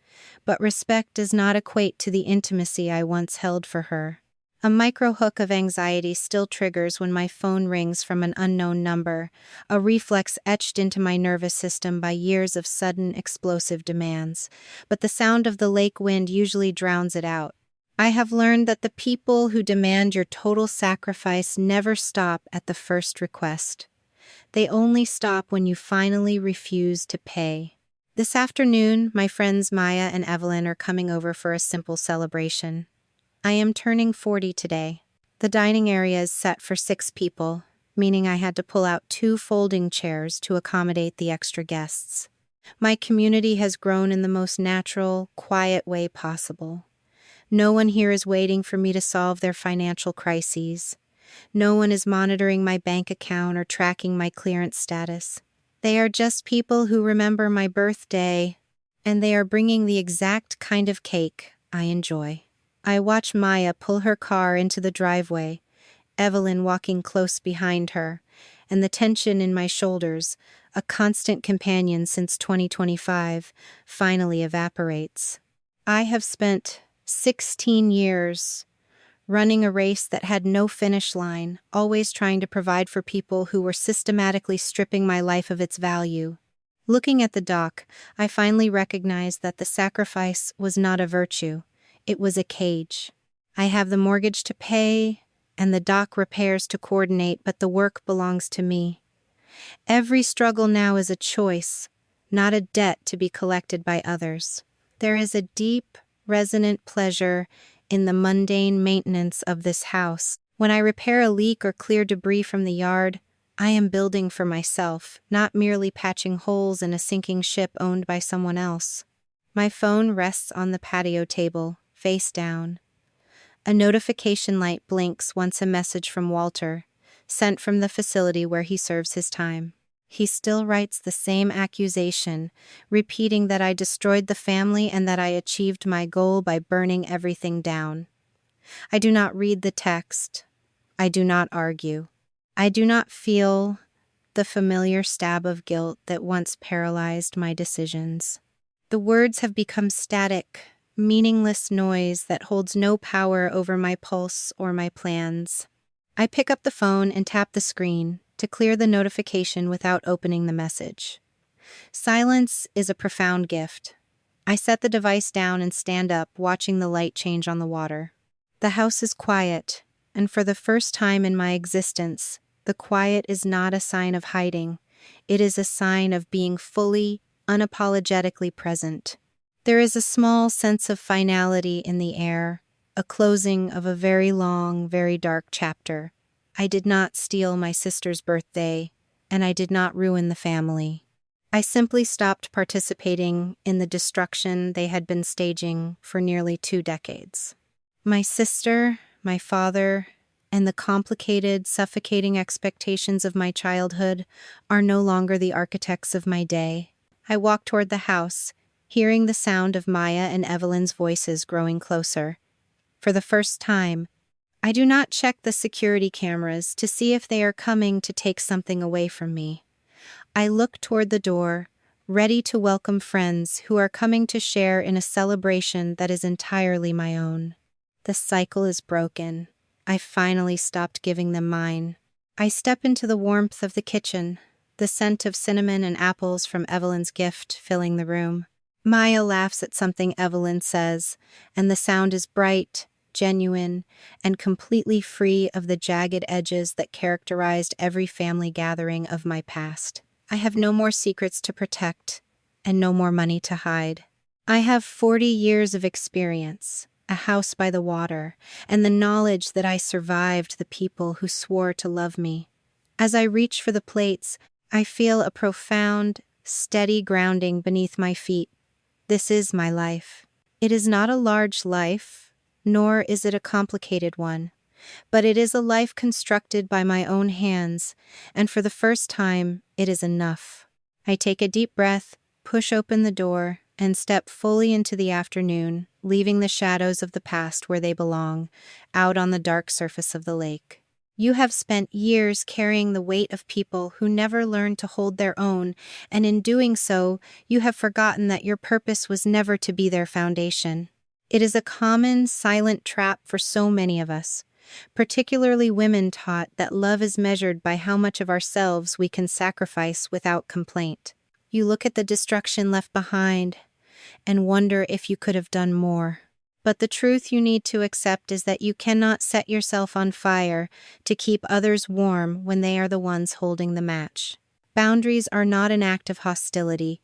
[SPEAKER 1] But respect does not equate to the intimacy I once held for her. A micro-hook of anxiety still triggers when my phone rings from an unknown number, a reflex etched into my nervous system by years of sudden, explosive demands. But the sound of the lake wind usually drowns it out. I have learned that the people who demand your total sacrifice never stop at the first request. They only stop when you finally refuse to pay. This afternoon, my friends Maya and Evelyn are coming over for a simple celebration. I am turning 40 today. The dining area is set for 6 people, meaning I had to pull out 2 folding chairs to accommodate the extra guests. My community has grown in the most natural, quiet way possible. No one here is waiting for me to solve their financial crises. No one is monitoring my bank account or tracking my clearance status. They are just people who remember my birthday, and they are bringing the exact kind of cake I enjoy. I watch Maya pull her car into the driveway, Evelyn walking close behind her, and the tension in my shoulders, a constant companion since 2025, finally evaporates. I have spent 16 years running a race that had no finish line, always trying to provide for people who were systematically stripping my life of its value. Looking at the dock, I finally recognized that the sacrifice was not a virtue. It was a cage. I have the mortgage to pay and the dock repairs to coordinate, but the work belongs to me. Every struggle now is a choice, not a debt to be collected by others. There is a deep, resonant pleasure in the mundane maintenance of this house. When I repair a leak or clear debris from the yard, I am building for myself, not merely patching holes in a sinking ship owned by someone else. My phone rests on the patio table, face down. A notification light blinks once a message from Walter, sent from the facility where he serves his time. He still writes the same accusation, repeating that I destroyed the family and that I achieved my goal by burning everything down. I do not read the text. I do not argue. I do not feel the familiar stab of guilt that once paralyzed my decisions. The words have become static, meaningless noise that holds no power over my pulse or my plans. I pick up the phone and tap the screen to clear the notification without opening the message. Silence is a profound gift. I set the device down and stand up, watching the light change on the water. The house is quiet, and for the first time in my existence, the quiet is not a sign of hiding. It is a sign of being fully, unapologetically present. There is a small sense of finality in the air, a closing of a very long, very dark chapter. I did not steal my sister's birthday, and I did not ruin the family. I simply stopped participating in the destruction they had been staging for nearly 2 decades. My sister, my father, and the complicated, suffocating expectations of my childhood are no longer the architects of my day. I walk toward the house, hearing the sound of Maya and Evelyn's voices growing closer. For the first time, I do not check the security cameras to see if they are coming to take something away from me. I look toward the door, ready to welcome friends who are coming to share in a celebration that is entirely my own. The cycle is broken. I finally stopped giving them mine. I step into the warmth of the kitchen, the scent of cinnamon and apples from Evelyn's gift filling the room. Maya laughs at something Evelyn says, and the sound is bright, genuine, and completely free of the jagged edges that characterized every family gathering of my past. I have no more secrets to protect, and no more money to hide. I have 40 years of experience, a house by the water, and the knowledge that I survived the people who swore to love me. As I reach for the plates, I feel a profound, steady grounding beneath my feet. This is my life. It is not a large life, nor is it a complicated one, but it is a life constructed by my own hands, and for the first time, it is enough. I take a deep breath, push open the door, and step fully into the afternoon, leaving the shadows of the past where they belong, out on the dark surface of the lake. You have spent years carrying the weight of people who never learned to hold their own, and in doing so, you have forgotten that your purpose was never to be their foundation. It is a common, silent trap for so many of us, particularly women taught that love is measured by how much of ourselves we can sacrifice without complaint. You look at the destruction left behind and wonder if you could have done more. But the truth you need to accept is that you cannot set yourself on fire to keep others warm when they are the ones holding the match. Boundaries are not an act of hostility.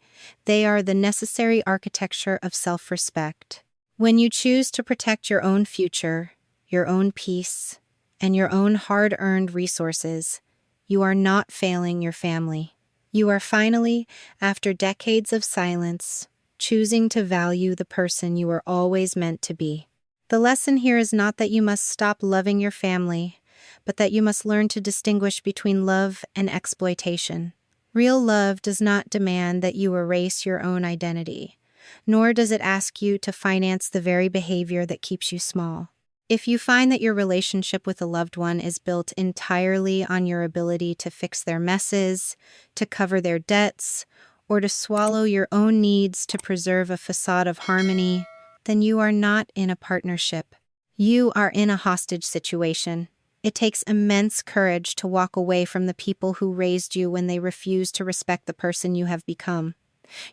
[SPEAKER 1] They are the necessary architecture of self-respect. When you choose to protect your own future, your own peace, and your own hard-earned resources, you are not failing your family. You are finally, after decades of silence, choosing to value the person you were always meant to be. The lesson here is not that you must stop loving your family, but that you must learn to distinguish between love and exploitation. Real love does not demand that you erase your own identity, nor does it ask you to finance the very behavior that keeps you small. If you find that your relationship with a loved one is built entirely on your ability to fix their messes, to cover their debts, or to swallow your own needs to preserve a facade of harmony, then you are not in a partnership. You are in a hostage situation. It takes immense courage to walk away from the people who raised you when they refuse to respect the person you have become.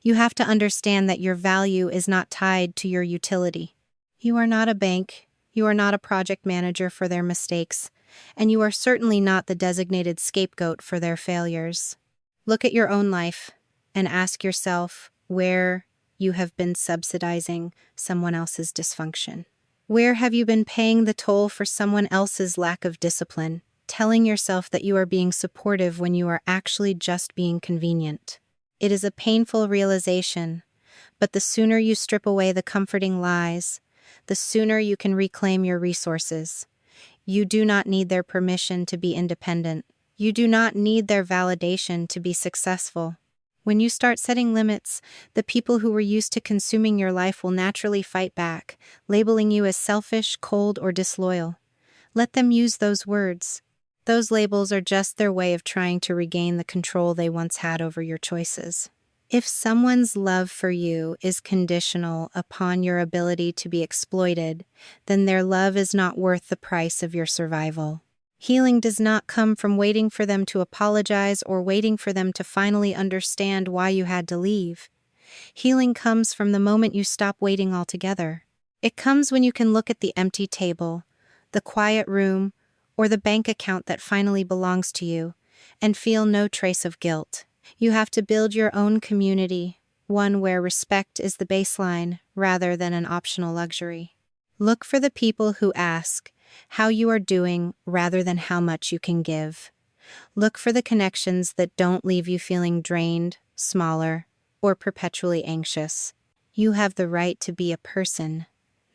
[SPEAKER 1] You have to understand that your value is not tied to your utility. You are not a bank. You are not a project manager for their mistakes, and you are certainly not the designated scapegoat for their failures. Look at your own life and ask yourself where you have been subsidizing someone else's dysfunction. Where have you been paying the toll for someone else's lack of discipline, telling yourself that you are being supportive when you are actually just being convenient? It is a painful realization, but the sooner you strip away the comforting lies, the sooner you can reclaim your resources. You do not need their permission to be independent. You do not need their validation to be successful. When you start setting limits, the people who were used to consuming your life will naturally fight back, labeling you as selfish, cold, or disloyal. Let them use those words. Those labels are just their way of trying to regain the control they once had over your choices. If someone's love for you is conditional upon your ability to be exploited, then their love is not worth the price of your survival. Healing does not come from waiting for them to apologize or waiting for them to finally understand why you had to leave. Healing comes from the moment you stop waiting altogether. It comes when you can look at the empty table, the quiet room, or the bank account that finally belongs to you, and feel no trace of guilt. You have to build your own community, one where respect is the baseline rather than an optional luxury. Look for the people who ask how you are doing rather than how much you can give. Look for the connections that don't leave you feeling drained, smaller, or perpetually anxious. You have the right to be a person,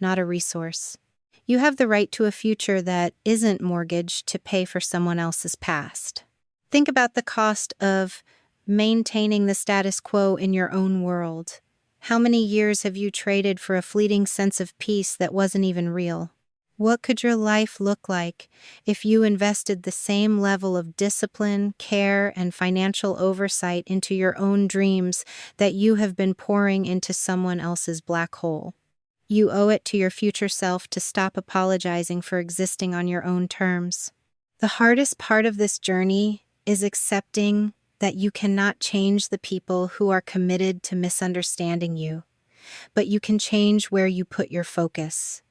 [SPEAKER 1] not a resource. You have the right to a future that isn't mortgaged to pay for someone else's past. Think about the cost of maintaining the status quo in your own world. How many years have you traded for a fleeting sense of peace that wasn't even real? What could your life look like if you invested the same level of discipline, care, and financial oversight into your own dreams that you have been pouring into someone else's black hole? You owe it to your future self to stop apologizing for existing on your own terms. The hardest part of this journey is accepting that you cannot change the people who are committed to misunderstanding you, but you can change where you put your focus.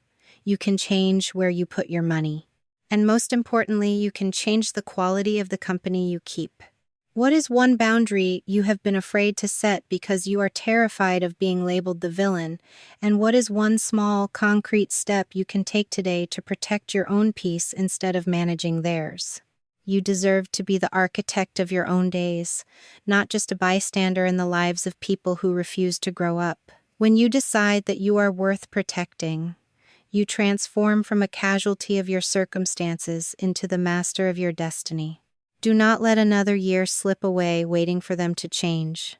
[SPEAKER 1] You can change where you put your money. And most importantly, you can change the quality of the company you keep. What is one boundary you have been afraid to set because you are terrified of being labeled the villain? And what is one small, concrete step you can take today to protect your own peace instead of managing theirs? You deserve to be the architect of your own days, not just a bystander in the lives of people who refuse to grow up. When you decide that you are worth protecting, you transform from a casualty of your circumstances into the master of your destiny. Do not let another year slip away waiting for them to change.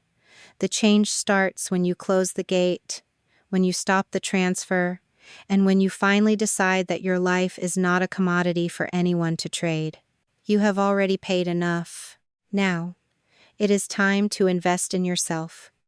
[SPEAKER 1] The change starts when you close the gate, when you stop the transfer, and when you finally decide that your life is not a commodity for anyone to trade. You have already paid enough. Now, it is time to invest in yourself.